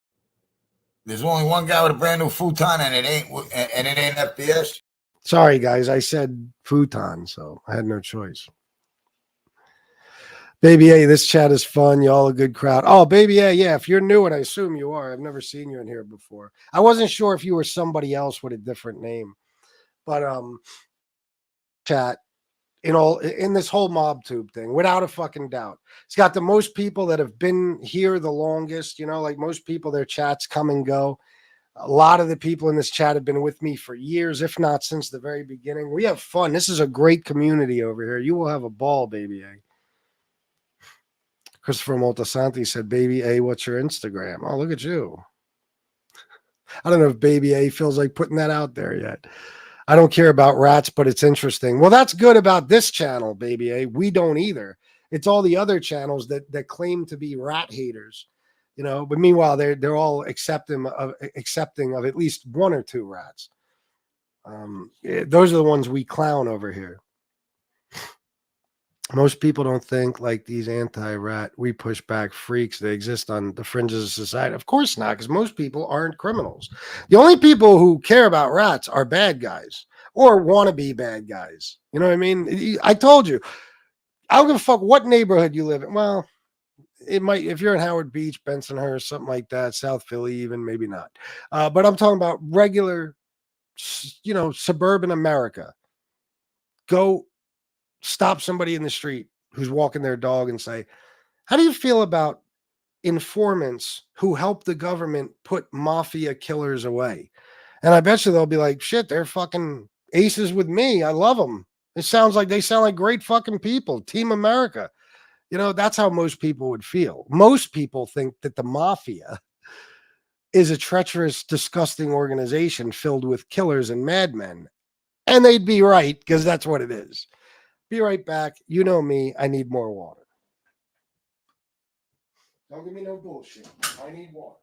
S11: There's only one guy with a brand new futon, and it ain't FPS.
S9: Sorry, guys. I said futon, so I had no choice. Baby A, this chat is fun. Y'all a good crowd. Oh, Baby A, yeah. If you're new, and I assume you are, I've never seen you in here before. I wasn't sure if you were somebody else with a different name, but chat in this whole mob tube thing, without a fucking doubt, it's got the most people that have been here the longest. You know, like most people, their chats come and go. A lot of the people in this chat have been with me for years, if not since the very beginning. We have fun. This is a great community over here. You will have a ball, Baby A. Christopher Moltisanti said, Baby A, what's your Instagram? Oh, look at you. I don't know if Baby A feels like putting that out there yet. I don't care about rats, but it's interesting. Well, that's good about this channel, Baby A. We don't either. It's all the other channels that claim to be rat haters, you know, but meanwhile, they're all accepting of at least 1 or 2 rats. Those are the ones we clown over here. Most people don't think like these anti-rat, we push back freaks. They exist on the fringes of society. Of course not, because most people aren't criminals. The only people who care about rats are bad guys or want to be bad guys. You know what I mean? I told you, I don't give a fuck what neighborhood you live in. Well, it might, if you're in Howard Beach, Bensonhurst, something like that, South Philly, even maybe not. But I'm talking about regular, you know, suburban America. Go stop somebody in the street who's walking their dog and say, how do you feel about informants who help the government put mafia killers away? And I bet you they'll be like, shit, they're fucking aces with me. I love them. They sound like great fucking people. Team America. You know, that's how most people would feel. Most people think that the mafia is a treacherous, disgusting organization filled with killers and madmen. And they'd be right, because that's what it is. Be right back. You know me. I need more water. Don't give me no bullshit. I need water.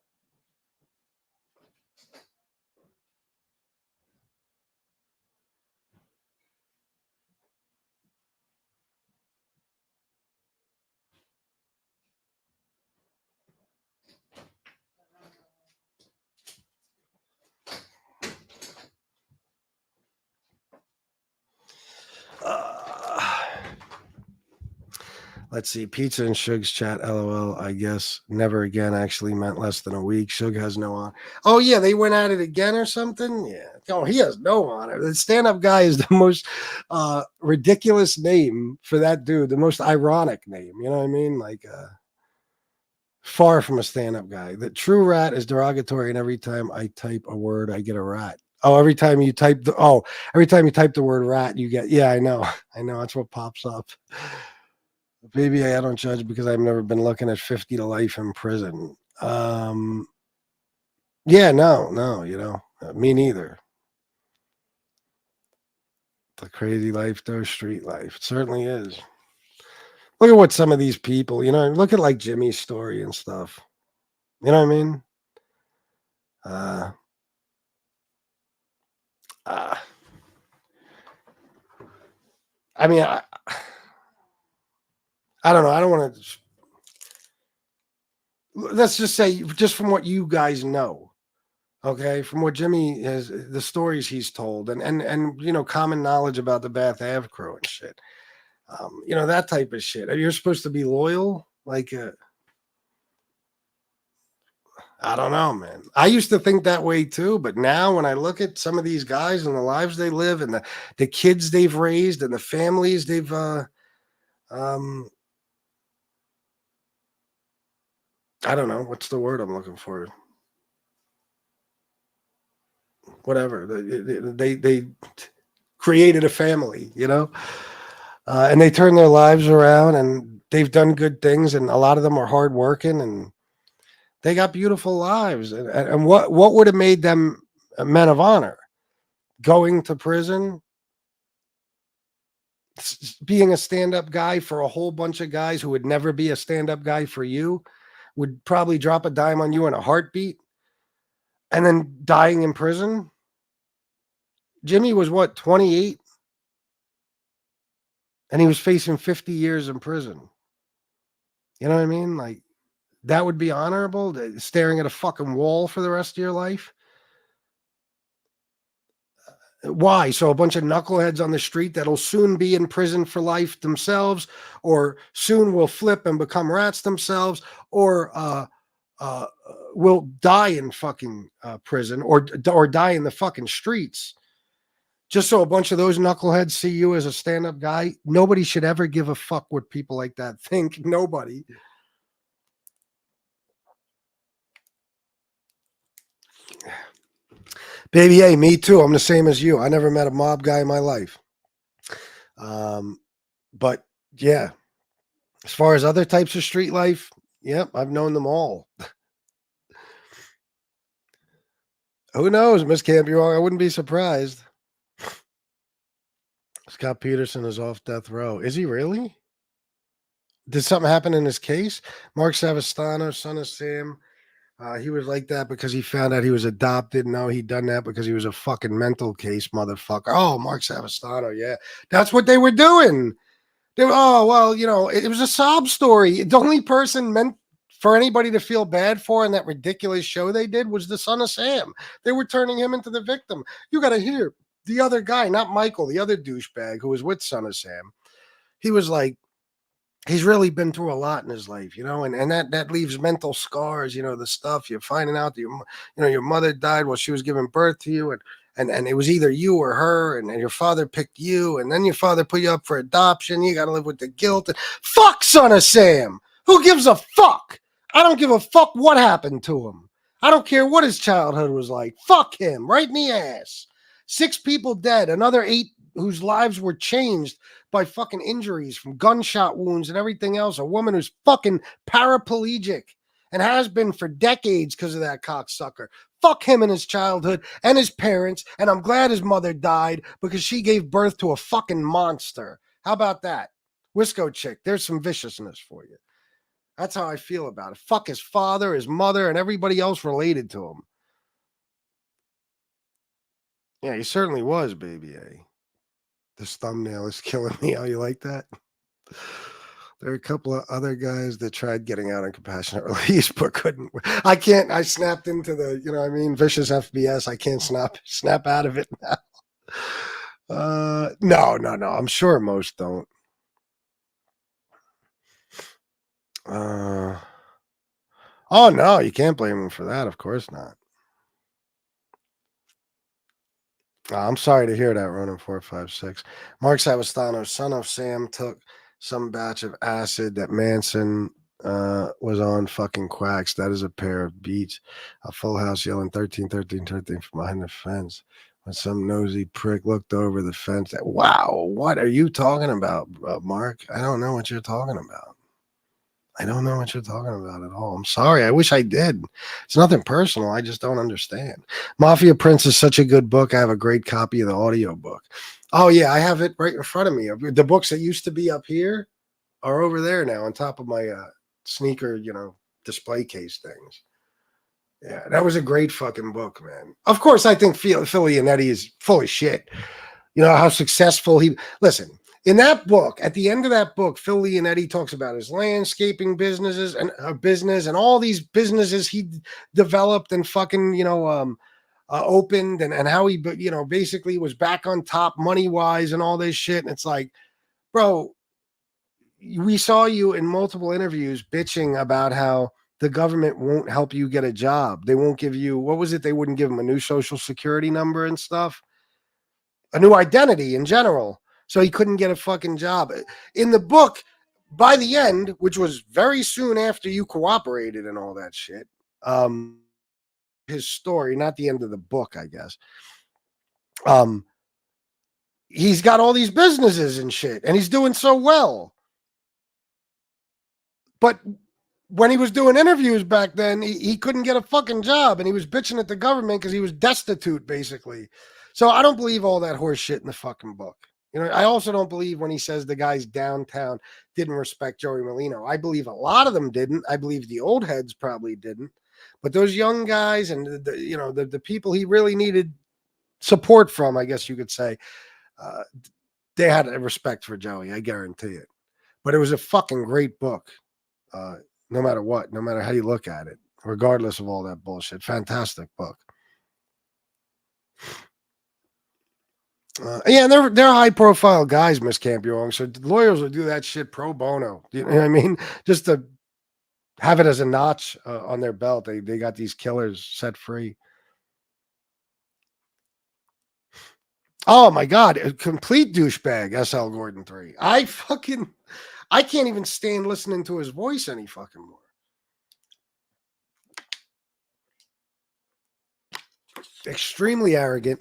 S9: Let's see. Pizza and Suge's chat. LOL. I guess never again actually meant less than a week. Suge has no honor. Oh, yeah. They went at it again or something. Yeah. Oh, he has no honor. The stand-up guy is the most ridiculous name for that dude. The most ironic name. You know what I mean? Like, far from a stand-up guy. The true rat is derogatory, and every time I type a word, I get a rat. Oh, every time you type the word rat, you get, yeah, I know. That's what pops up. Baby, I don't judge because I've never been looking at 50 to life in prison. Yeah, no, you know, me neither. The crazy life, though, street life. It certainly is. Look at what some of these people, you know, look at like Jimmy's story and stuff. You know what I mean? I mean, I don't know. I don't want to. Let's just say, just from what you guys know, okay, from what Jimmy has, the stories he's told, and you know, common knowledge about the Bath Ave crew and shit. You know, that type of shit. You're supposed to be loyal, like. I don't know, man. I used to think that way too, but now when I look at some of these guys and the lives they live and the kids they've raised and the families they've I don't know what's the word I'm looking for. Whatever, they created a family, you know, and they turned their lives around and they've done good things, and a lot of them are hardworking and they got beautiful lives. And what would have made them men of honor? Going to prison, being a stand-up guy for a whole bunch of guys who would never be a stand-up guy for you, would probably drop a dime on you in a heartbeat, and then dying in prison. Jimmy was what, 28? And he was facing 50 years in prison. You know what I mean? Like, that would be honorable, staring at a fucking wall for the rest of your life. Why? So a bunch of knuckleheads on the street that'll soon be in prison for life themselves, or soon will flip and become rats themselves, or will die in fucking prison, or die in the fucking streets. Just so a bunch of those knuckleheads see you as a stand-up guy. Nobody should ever give a fuck what people like that think. Nobody. Baby, hey, me too. I'm the same as you. I never met a mob guy in my life. But yeah, as far as other types of street life, yep, I've known them all. Who knows, Miss Camp? You're wrong. I wouldn't be surprised. Scott Peterson is off death row. Is he really? Did something happen in his case? Mark Savastano, son of Sam. He was like that because he found out he was adopted. No, he done that because he was a fucking mental case, motherfucker. Oh, Mark Savastano, yeah. That's what they were doing. Oh, well, you know, it was a sob story. The only person meant for anybody to feel bad for in that ridiculous show they did was the son of Sam. They were turning him into the victim. You got to hear the other guy, not Michael, the other douchebag who was with son of Sam. He was like, he's really been through a lot in his life, you know, and that leaves mental scars, you know, the stuff you're finding out that your mother died while she was giving birth to you, and it was either you or her, and your father picked you, and then your father put you up for adoption. You got to live with the guilt. And fuck son of Sam. Who gives a fuck? I don't give a fuck what happened to him. I don't care what his childhood was like. Fuck him right in the ass. 6 people dead, another 8 whose lives were changed by fucking injuries from gunshot wounds and everything else. A woman who's fucking paraplegic and has been for decades because of that cocksucker. Fuck him and his childhood and his parents. And I'm glad his mother died because she gave birth to a fucking monster. How about that? Wisco chick, there's some viciousness for you. That's how I feel about it. Fuck his father, his mother, and everybody else related to him. Yeah, he certainly was, baby A. This thumbnail is killing me. How you like that? There are a couple of other guys that tried getting out on compassionate release, but couldn't. I can't. I snapped into the, you know what I mean, vicious FBS. I can't snap out of it now. No. I'm sure most don't. Oh, no, you can't blame him for that. Of course not. I'm sorry to hear that, Ronan 456. Mark Savastano, son of Sam, took some batch of acid that Manson was on. Fucking quacks. That is a pair of beats. A full house yelling 13, 13, 13 from behind the fence. When some nosy prick looked over the fence. Wow, what are you talking about, Mark? I don't know what you're talking about. I don't know what you're talking about at all. I'm sorry. I wish I did. It's nothing personal. I just don't understand. Mafia Prince is such a good book. I have a great copy of the audio book. Oh, yeah. I have it right in front of me. The books that used to be up here are over there now on top of my sneaker, display case things. Yeah, that was a great fucking book, man. Of course, I think Philly and Eddie is full of shit. You know how successful he. Listen, in that book, at the end of that book, Philly and Eddie talks about his landscaping businesses and business and all these businesses he developed and fucking opened and how he basically was back on top money wise and all this shit. And it's like, bro, we saw you in multiple interviews bitching about how the government won't help you get a job. They won't give you, what was it? They wouldn't give him a new social security number and stuff, a new identity in general. So he couldn't get a fucking job. In the book, by the end, which was very soon after you cooperated and all that shit, his story, not the end of the book, I guess. He's got all these businesses and shit, and he's doing so well. But when he was doing interviews back then, he couldn't get a fucking job, and he was bitching at the government because he was destitute, basically. So I don't believe all that horse shit in the fucking book. You know, I also don't believe when he says the guys downtown didn't respect Joey Molino. I believe a lot of them didn't. I believe the old heads probably didn't. But those young guys and the people he really needed support from, I guess you could say, they had a respect for Joey. I guarantee it. But it was a fucking great book. No matter what, no matter how you look at it, regardless of all that bullshit. Fantastic book. Yeah, they're high profile guys, Miss Campion. So lawyers will do that shit pro bono. You know what I mean? Just to have it as a notch on their belt. They got these killers set free. Oh my God, a complete douchebag, SL Gordon 3. I can't even stand listening to his voice any fucking more. Extremely arrogant,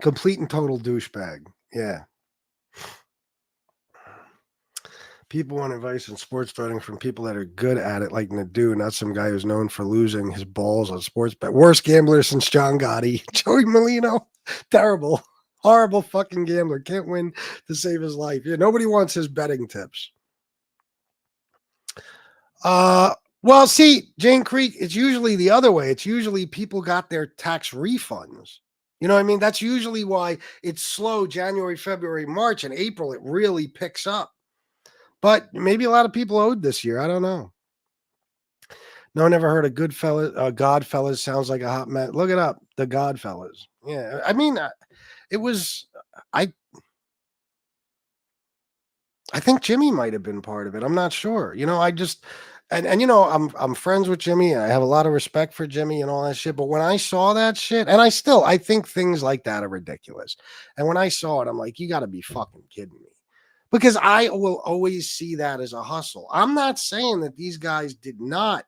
S9: complete and total douchebag. Yeah. People want advice in sports betting from people that are good at it, like Nadu, not some guy who's known for losing his balls on sports bet. Worst gambler since John Gotti. Joey Molino, terrible, horrible fucking gambler. Can't win to save his life. Yeah, nobody wants his betting tips. Well, see, Jane Creek, it's usually the other way. It's usually people got their tax refunds. You know what I mean? That's usually why it's slow January, February, March, and April. It really picks up. But maybe a lot of people owed this year. I don't know. No, never heard of Godfellas. Sounds like a hot man. Look it up. The Godfellas. Yeah. I mean, it was, I think Jimmy might have been part of it. I'm not sure. You know, I just, and you know, I'm friends with Jimmy. I have a lot of respect for Jimmy and all that shit. But when I saw that shit, and I think things like that are ridiculous. And when I saw it, I'm like, you got to be fucking kidding me. Because I will always see that as a hustle. I'm not saying that these guys did not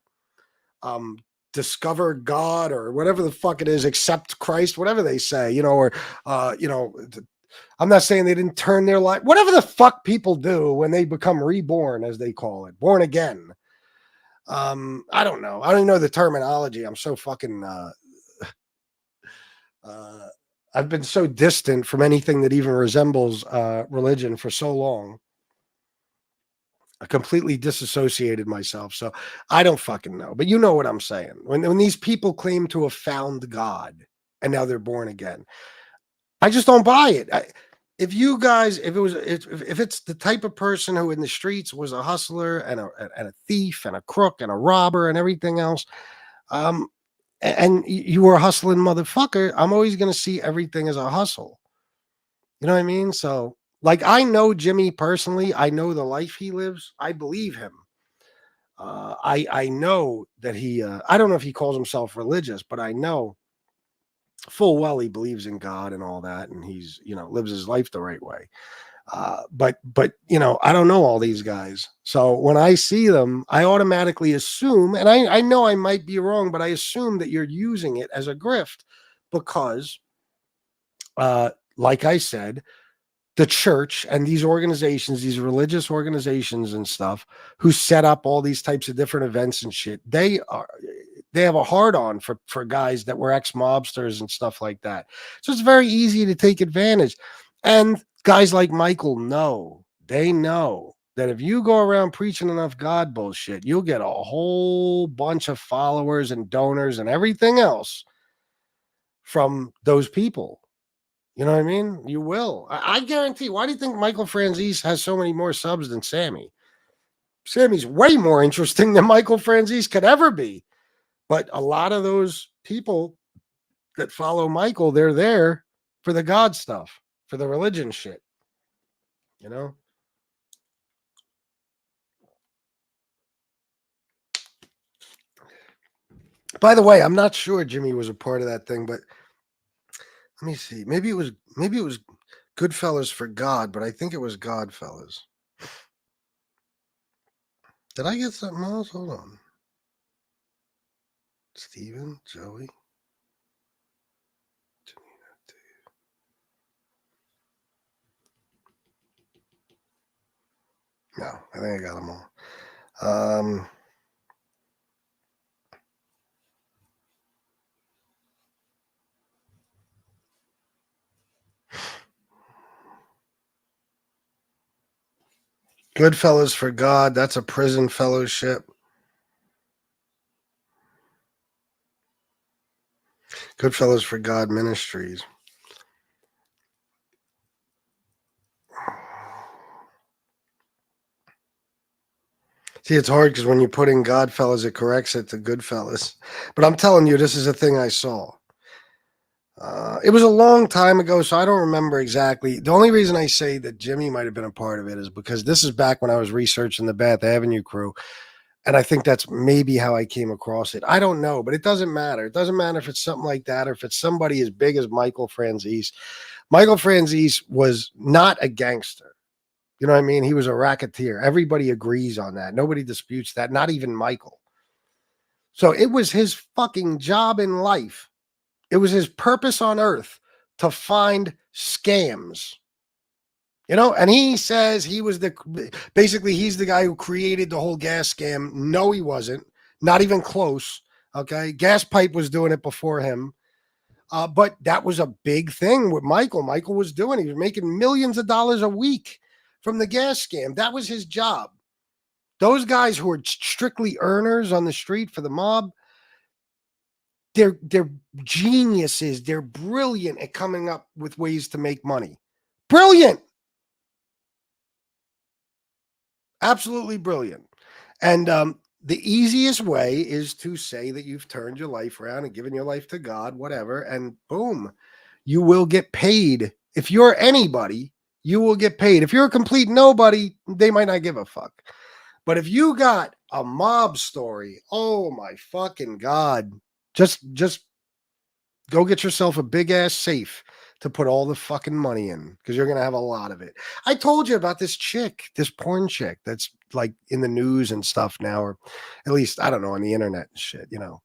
S9: discover God or whatever the fuck it is, accept Christ, whatever they say, you know, or, I'm not saying they didn't turn their life, whatever the fuck people do when they become reborn, as they call it, born again. I don't know. I don't even know the terminology. I'm so fucking, I've been so distant from anything that even resembles religion for so long. I completely disassociated myself. So I don't fucking know. But you know what I'm saying. When these people claim to have found God and now they're born again, I just don't buy it. If it's the type of person who in the streets was a hustler and a thief and a crook and a robber and everything else, and you were a hustling motherfucker, I'm always going to see everything as a hustle. You know what I mean? So, like, I know Jimmy personally. I know the life he lives. I believe him. I know that he, I don't know if he calls himself religious, but I know full well he believes in God and all that. And he's, lives his life the right way. But I don't know all these guys. So when I see them, I automatically assume, and I know I might be wrong, but I assume that you're using it as a grift because, like I said, the church and these organizations, these religious organizations and stuff who set up all these types of different events and shit, they have a hard on for guys that were ex-mobsters and stuff like that. So it's very easy to take advantage. And guys like Michael know that if you go around preaching enough God bullshit, you'll get a whole bunch of followers and donors and everything else from those people. You know what I mean? You will. I guarantee. Why do you think Michael Franzese has so many more subs than Sammy? Sammy's way more interesting than Michael Franzese could ever be. But a lot of those people that follow Michael, they're there for the God stuff, for the religion shit. You know? By the way, I'm not sure Jimmy was a part of that thing, but let me see. Maybe it was Goodfellas for God, but I think it was Godfellas. Did I get something else? Hold on. Steven, Joey. No, I think I got them all. Goodfellas for God. That's a prison fellowship. Goodfellas for God Ministries. See, it's hard because when you put in Godfellas, it corrects it to Goodfellas. But I'm telling you, this is a thing I saw. It was a long time ago, so I don't remember exactly. The only reason I say that Jimmy might have been a part of it is because this is back when I was researching the Bath Avenue crew. And I think that's maybe how I came across it. I don't know, but it doesn't matter. It doesn't matter if it's something like that or if it's somebody as big as Michael Franzese. Michael Franzese was not a gangster. You know what I mean? He was a racketeer. Everybody agrees on that. Nobody disputes that, not even Michael. So it was his fucking job in life. It was his purpose on earth to find scams. You know, and he says he was basically he's the guy who created the whole gas scam. No, he wasn't. Not even close. Okay. Gas Pipe was doing it before him. But that was a big thing with Michael. Michael was doing, he was making millions of dollars a week from the gas scam. That was his job. Those guys who are strictly earners on the street for the mob, they're geniuses. They're brilliant at coming up with ways to make money. Brilliant. Absolutely brilliant. And the easiest way is to say that you've turned your life around and given your life to God, whatever, and boom, you will get paid. If you're anybody, you will get paid. If you're a complete nobody, they might not give a fuck. But if you got a mob story, oh my fucking God, just go get yourself a big ass safe to put all the fucking money in because you're going to have a lot of it. I told you about this chick, this porn chick that's like in the news and stuff now, or at least, I don't know, on the internet and shit, you know.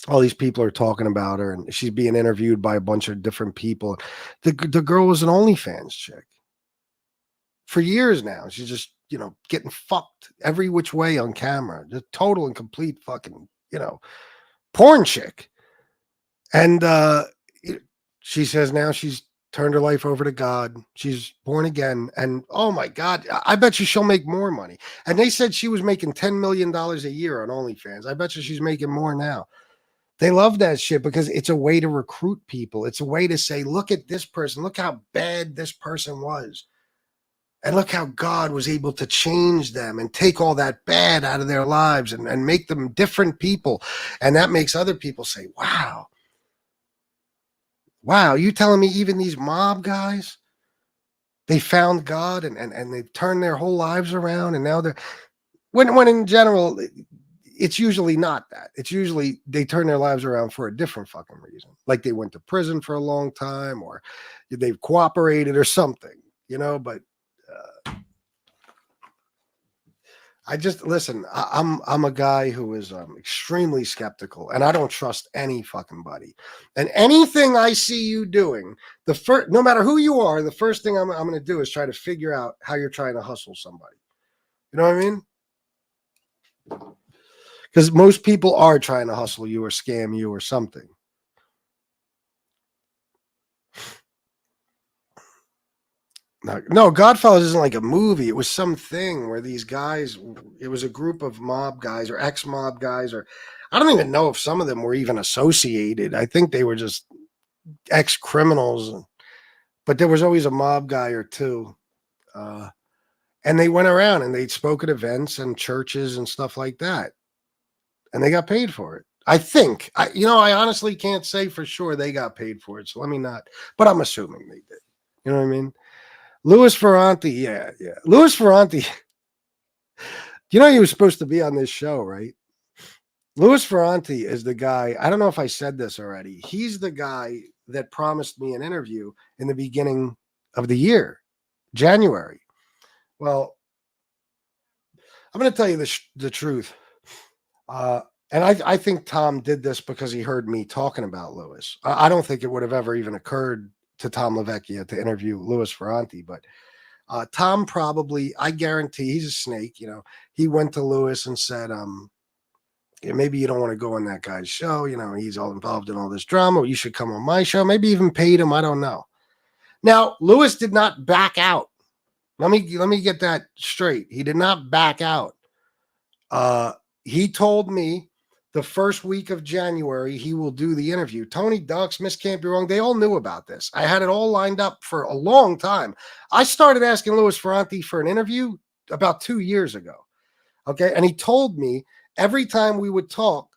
S9: All these people are talking about her and she's being interviewed by a bunch of different people. The girl was an OnlyFans chick for years now. She's just, you know, getting fucked every which way on camera. Just total and complete fucking, you know, porn chick. And she says now she's turned her life over to God. She's born again. And oh my God, I bet you she'll make more money. And they said she was making $10 million a year on OnlyFans. I bet you she's making more now. They love that shit because it's a way to recruit people. It's a way to say, look at this person. Look how bad this person was. And look how God was able to change them and take all that bad out of their lives and make them different people. And that makes other people say, wow, you telling me even these mob guys, they found God and they've turned their whole lives around and now they're, when in general, it's usually not that. It's usually they turn their lives around for a different fucking reason. Like they went to prison for a long time or they've cooperated or something, you know, but I just listen. I'm a guy who is extremely skeptical, and I don't trust any fucking body. And anything I see you doing, no matter who you are, the first thing I'm going to do is try to figure out how you're trying to hustle somebody. You know what I mean? Because most people are trying to hustle you or scam you or something. No, Godfellas isn't like a movie. It was something where these guys, it was a group of mob guys or ex-mob guys, or I don't even know if some of them were even associated. I think they were just ex-criminals, but there was always a mob guy or two. And they went around and they spoke at events and churches and stuff like that. And they got paid for it. I think. I honestly can't say for sure they got paid for it. So let me not, but I'm assuming they did. You know what I mean? Louis Ferranti, yeah. Louis Ferranti, he was supposed to be on this show, right? Louis Ferranti is the guy, I don't know if I said this already. He's the guy that promised me an interview in the beginning of the year, January. Well, I'm going to tell you the truth. And I think Tom did this because he heard me talking about Louis. I don't think it would have ever even occurred to Tom LaVecchia to interview Louis Ferranti, but Tom probably, I guarantee, he's a snake. He went to Louis and said, maybe you don't want to go on that guy's show. He's all involved in all this drama. You should come on my show. Maybe even paid him. I don't know. Now, Louis did not back out. Let me get that straight. He did not back out. He told me the first week of January, he will do the interview. Tony Ducks, Miss Can't Be Wrong, they all knew about this. I had it all lined up for a long time. I started asking Louis Ferranti for an interview about 2 years ago. Okay. And he told me every time we would talk,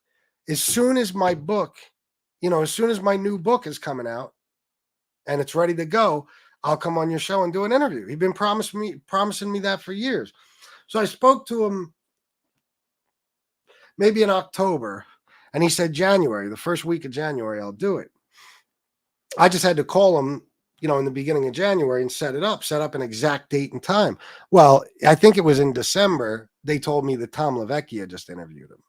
S9: as soon as my book, as soon as my new book is coming out and it's ready to go, I'll come on your show and do an interview. He'd been promising me that for years. So I spoke to him maybe in October, and he said January, the first week of January, I'll do it. I just had to call him, in the beginning of January and set up an exact date and time. Well, I think it was in December, they told me that Tom LaVecchia just interviewed him.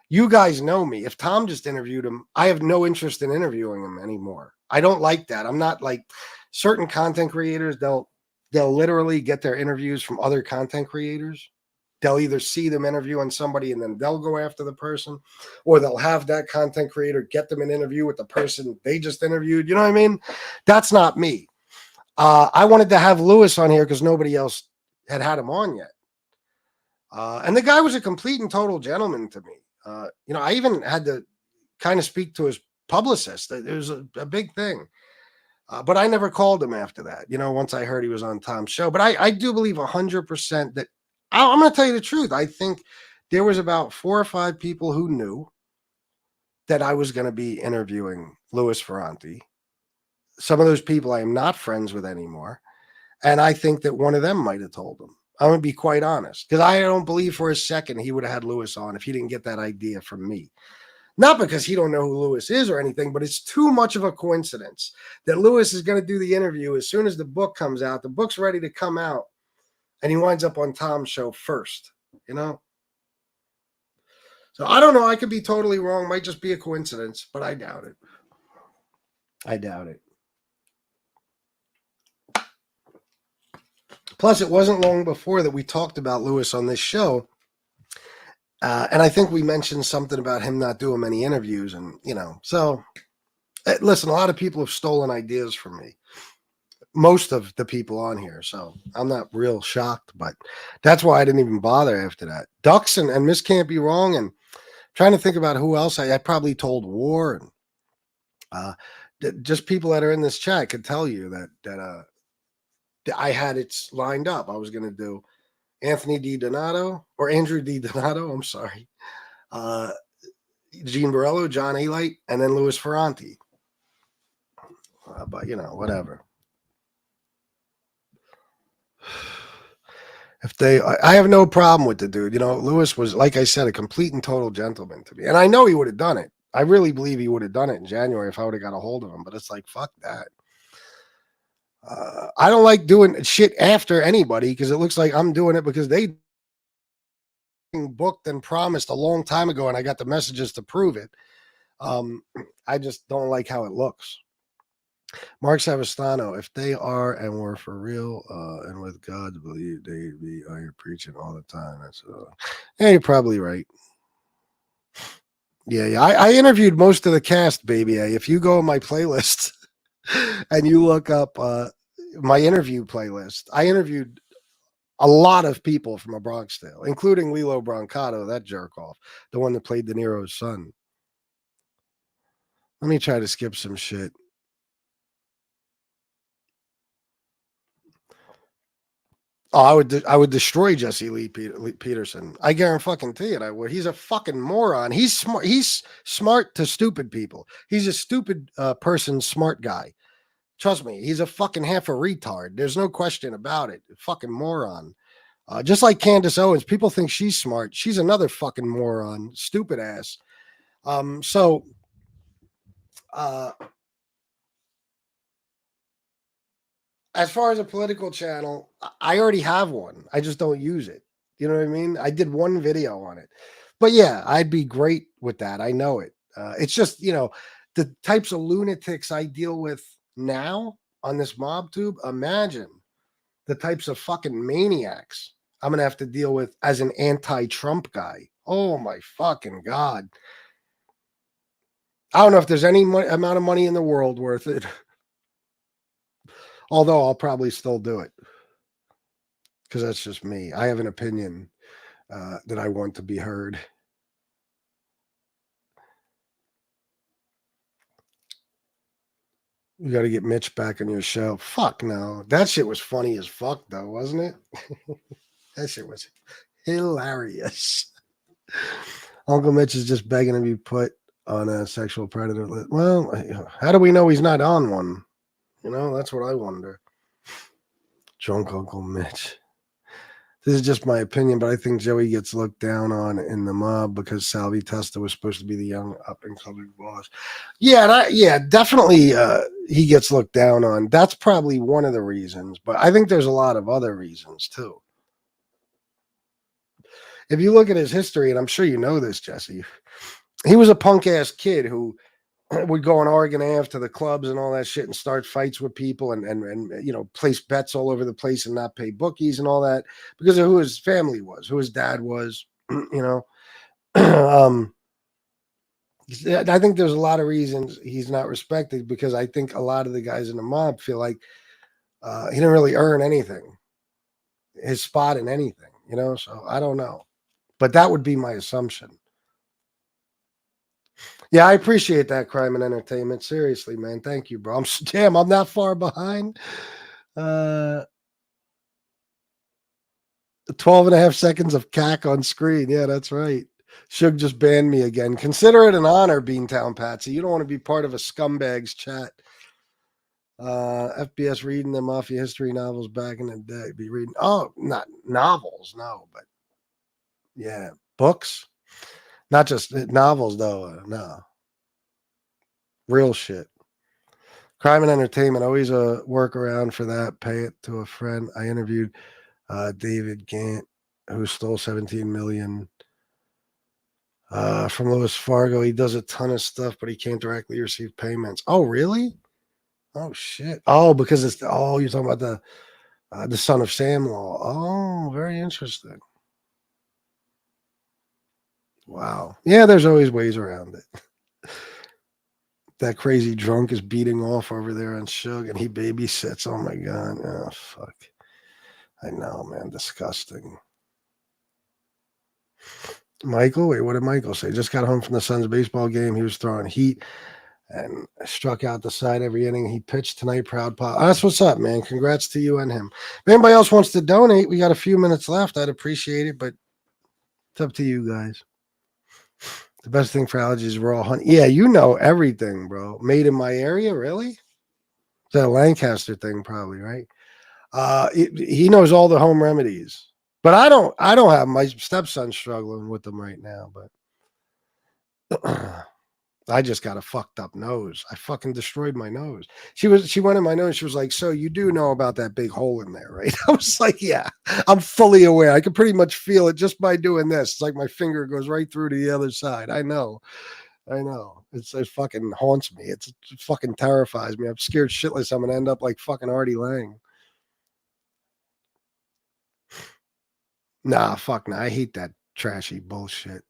S9: You guys know me. If Tom just interviewed him, I have no interest in interviewing him anymore. I don't like that. I'm not like certain content creators. They'll literally get their interviews from other content creators. They'll either see them interviewing somebody and then they'll go after the person, or they'll have that content creator get them an interview with the person they just interviewed. You know what I mean? That's not me. I wanted to have Louis on here because nobody else had him on yet. And the guy was a complete and total gentleman to me. I even had to kind of speak to his publicist. It was a big thing. But I never called him after that, once I heard he was on Tom's show. But I do believe 100% that I'm going to tell you the truth. I think there was about 4 or 5 people who knew that I was going to be interviewing Louis Ferranti. Some of those people I am not friends with anymore. And I think that one of them might have told him. I'm going to be quite honest, because I don't believe for a second he would have had Louis on if he didn't get that idea from me. Not because he don't know who Louis is or anything, but it's too much of a coincidence that Louis is going to do the interview as soon as the book comes out. The book's ready to come out, and he winds up on Tom's show first, So I don't know. I could be totally wrong. Might just be a coincidence, but I doubt it. Plus, it wasn't long before that we talked about Louis on this show. And I think we mentioned something about him not doing many interviews. And, so listen, a lot of people have stolen ideas from me. Most of the people on here. So I'm not real shocked, but that's why I didn't even bother after that. Ducks and Miss Can't Be Wrong. And trying to think about who else I probably told War. And just people that are in this chat could tell you that I had it lined up. I was going to do Anthony DiDonato or Andrew DiDonato. I'm sorry. Gene Borello, John Alite, and then Louis Ferranti. But whatever. I have no problem with the dude. Louis was, like I said, a complete and total gentleman to me. And I know he would have done it. I really believe he would have done it in January if I would have got a hold of him. But it's like, fuck that. I don't like doing shit after anybody because it looks like I'm doing it because they booked and promised a long time ago and I got the messages to prove it. I just don't like how it looks. Mark Savastano, if they are and were for real and with God, believe they'd be out here preaching all the time. That's yeah, you're probably right. Yeah. I interviewed most of the cast, baby. If you go on my playlist and you look up my interview playlist. I interviewed a lot of people from a Bronx Tale, including Lilo Brancato, that jerk off, the one that played De Niro's son. Let me try to skip some shit. Oh, I would destroy Jesse Lee Peterson. I guarantee it. I would. He's a fucking moron. He's smart. He's smart to stupid people. He's a stupid person, smart guy. Trust me, he's a fucking half a retard. There's no question about it. Fucking moron. Just like Candace Owens, people think she's smart. She's another fucking moron, stupid ass. As far as a political channel, I already have one. I just don't use it. You know what I mean? I did one video on it. But yeah, I'd be great with that. I know it. It's just, the types of lunatics I deal with now on this mob tube. Imagine the types of fucking maniacs I'm going to have to deal with as an anti-Trump guy. Oh my fucking God. I don't know if there's any amount of money in the world worth it. Although I'll probably still do it because that's just me. I have an opinion that I want to be heard. You got to get Mitch back on your show. Fuck no. That shit was funny as fuck though, wasn't it? That shit was hilarious. Uncle Mitch is just begging to be put on a sexual predator list. Well, how do we know he's not on one? That's what I wonder. Drunk Uncle Mitch. This is just my opinion, but I think Joey gets looked down on in the mob because Salvi Testa was supposed to be the young up-and-coming boss. Yeah, definitely he gets looked down on. That's probably one of the reasons, but I think there's a lot of other reasons too. If you look at his history, and I'm sure you know this, Jesse, he was a punk-ass kid who would go on Oregon Ave to the clubs and all that shit and start fights with people and place bets all over the place and not pay bookies and all that because of who his family was, who his dad was, I think there's a lot of reasons he's not respected because I think a lot of the guys in the mob feel like he didn't really earn anything, his spot in anything, so I don't know. But that would be my assumption. Yeah, I appreciate that, Crime and Entertainment. Seriously, man. Thank you, bro. I'm that far behind. 12 and a half seconds of cack on screen. Yeah, that's right. Suge just banned me again. Consider it an honor, Beantown Patsy. You don't want to be part of a scumbag's chat. FBS reading the Mafia history novels back in the day. Be reading. Oh, not novels, no, but yeah, books. Not just novels, though. No. Real shit. Crime and Entertainment, always a workaround for that. Pay it to a friend. I interviewed David Gant, who stole $17 million from Louis Fargo. He does a ton of stuff, but he can't directly receive payments. Oh, really? Oh, shit. Oh, because it's you're talking about the son of Sam Law. Oh, very interesting. Wow. Yeah, there's always ways around it. That crazy drunk is beating off over there on Suge, and he babysits. Oh, my God. Oh, fuck. I know, man. Disgusting. Michael? Wait, what did Michael say? Just got home from the Suns baseball game. He was throwing heat and struck out the side every inning he pitched tonight. Proud pop. That's what's up, man. Congrats to you and him. If anybody else wants to donate, we got a few minutes left. I'd appreciate it, but it's up to you guys. The best thing for allergies is raw honey. Yeah, you know everything, bro. Made in my area, really? Is that a Lancaster thing, probably, right? He knows all the home remedies. But I don't have my stepson struggling with them right now, but I just got a fucked up nose. I fucking destroyed my nose. She went in my nose. She was like, so you do know about that big hole in there, right? I was like, yeah, I'm fully aware. I could pretty much feel it just by doing this. It's like my finger goes right through to the other side. I know. It fucking haunts me. It fucking terrifies me. I'm scared shitless I'm going to end up like fucking Artie Lang. Nah, fuck no. I hate that trashy bullshit.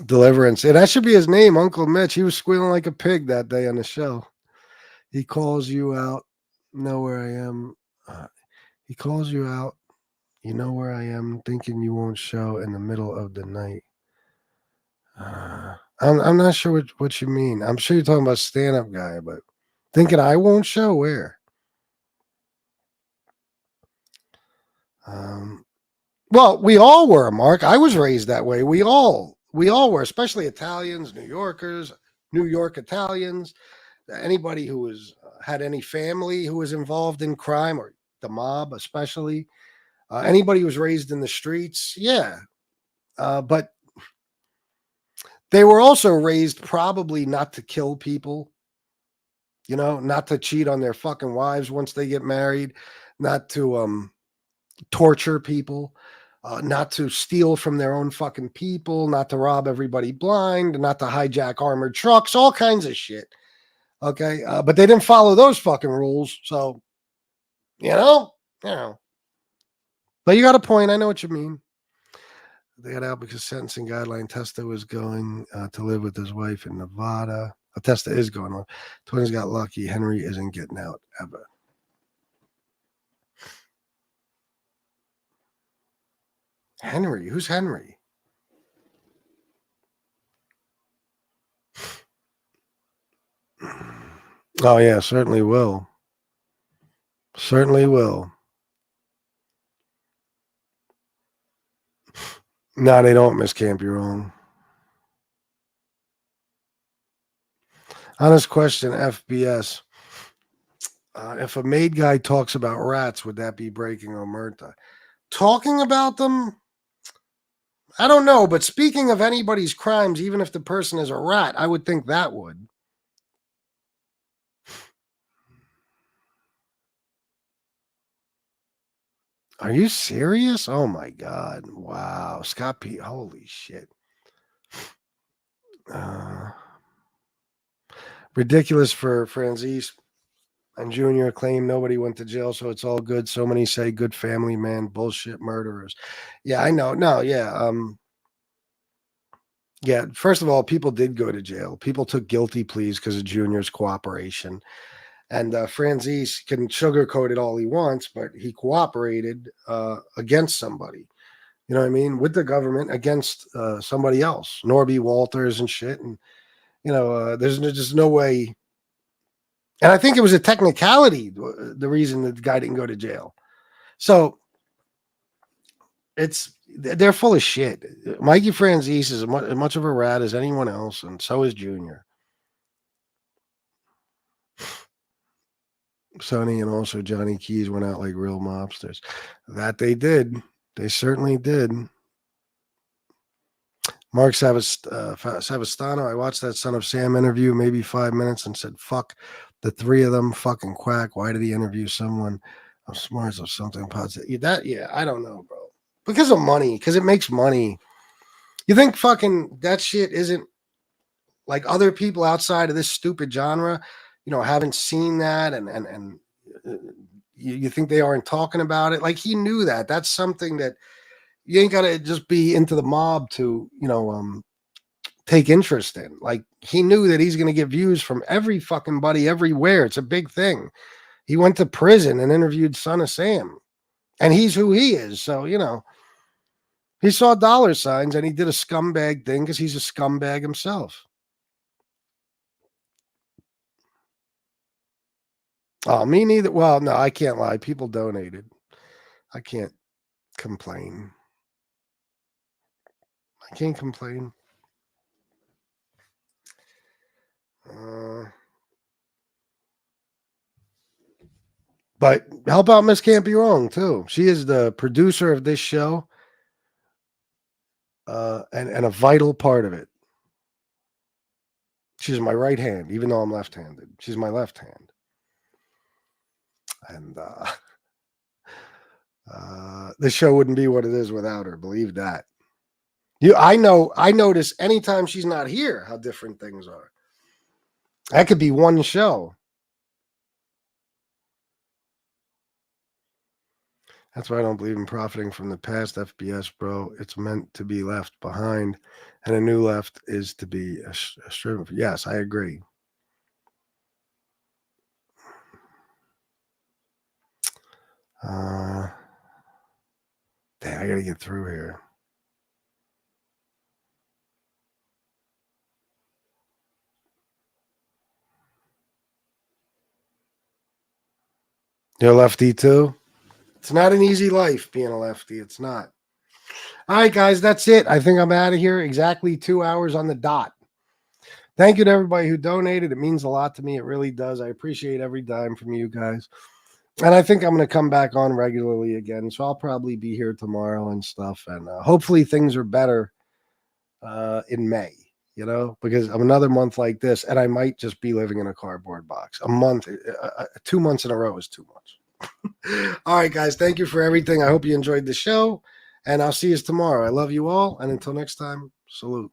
S9: Deliverance. And that should be his name, Uncle Mitch. He was squealing like a pig that day on the show. He calls you out. Know where I am. He calls you out. You know where I am, thinking you won't show in the middle of the night. I'm not sure what you mean. I'm sure you're talking about stand-up guy, but thinking I won't show where? Well, we all were, Mark. I was raised that way. We all were, especially Italians, New Yorkers, New York Italians, anybody who was had any family who was involved in crime or the mob, especially anybody who was raised in the streets. Yeah, but they were also raised probably not to kill people, not to cheat on their fucking wives once they get married, not to torture people, not to steal from their own fucking people, not to rob everybody blind, not to hijack armored trucks, all kinds of shit. Okay. But they didn't follow those fucking rules. So, But you got a point. I know what you mean. They got out because sentencing guideline. Testa was going to live with his wife in Nevada. Testa is going on. Twins got lucky. Henry isn't getting out ever. Henry? Who's Henry? Oh, yeah, certainly will. Certainly will. No, they don't, Miss Camp. You're wrong. Honest question, FBS. If a maid guy talks about rats, would that be breaking omerta? Talking about them? I don't know, but speaking of anybody's crimes, even if the person is a rat, I would think that would. Are you serious? Oh, my God. Wow. Scott P. Holy shit. Ridiculous for Franzese and Junior claim nobody went to jail, so it's all good. So many say good family man, bullshit murderers. Yeah, I know. No, yeah. Yeah, first of all, people did go to jail. People took guilty pleas because of Junior's cooperation. And Franzese can sugarcoat it all he wants, but he cooperated against somebody. You know what I mean? With the government against somebody else, Norby Walters and shit. And, there's just no way. And I think it was a technicality, the reason that the guy didn't go to jail. So they're full of shit. Mikey Franzese is as much of a rat as anyone else, and so is Junior. Sonny and also Johnny Keys went out like real mobsters. That they did. They certainly did. Mark Savastano, I watched that Son of Sam interview, maybe 5 minutes, and said, fuck the three of them, fucking quack. Why did he interview someone of smarts or something positive? I don't know, bro. Because of money, because it makes money. You think fucking that shit isn't like other people outside of this stupid genre, haven't seen that and you think they aren't talking about it? Like, he knew that. That's something that you ain't got to just be into the mob to, take interest in. Like, he knew that he's going to get views from every fucking buddy everywhere. It's a big thing. He went to prison and interviewed Son of Sam, and he's who he is. So, he saw dollar signs and he did a scumbag thing because he's a scumbag himself. Oh, me neither. Well, no, I can't lie. People donated. I can't complain. I can't complain. But help out Miss Can't Be Wrong, too. She is the producer of this show and a vital part of it. She's my right hand, even though I'm left-handed. She's my left hand. And this show wouldn't be what it is without her. Believe that. I notice anytime she's not here how different things are. That could be one show. That's why I don't believe in profiting from the past, FBS, bro. It's meant to be left behind, and a new left is to be a striven. Yes, I agree. Damn, I gotta get through here. You're a lefty too? It's not an easy life being a lefty. It's not. All right, guys, that's it. I think I'm out of here. Exactly 2 hours on the dot. Thank you to everybody who donated. It means a lot to me. It really does. I appreciate every dime from you guys. And I think I'm going to come back on regularly again. So I'll probably be here tomorrow and stuff. And hopefully things are better in May, because of another month like this. And I might just be living in a cardboard box. A month, 2 months in a row is too much. All right, guys. Thank you for everything. I hope you enjoyed the show. And I'll see you tomorrow. I love you all. And until next time, salute.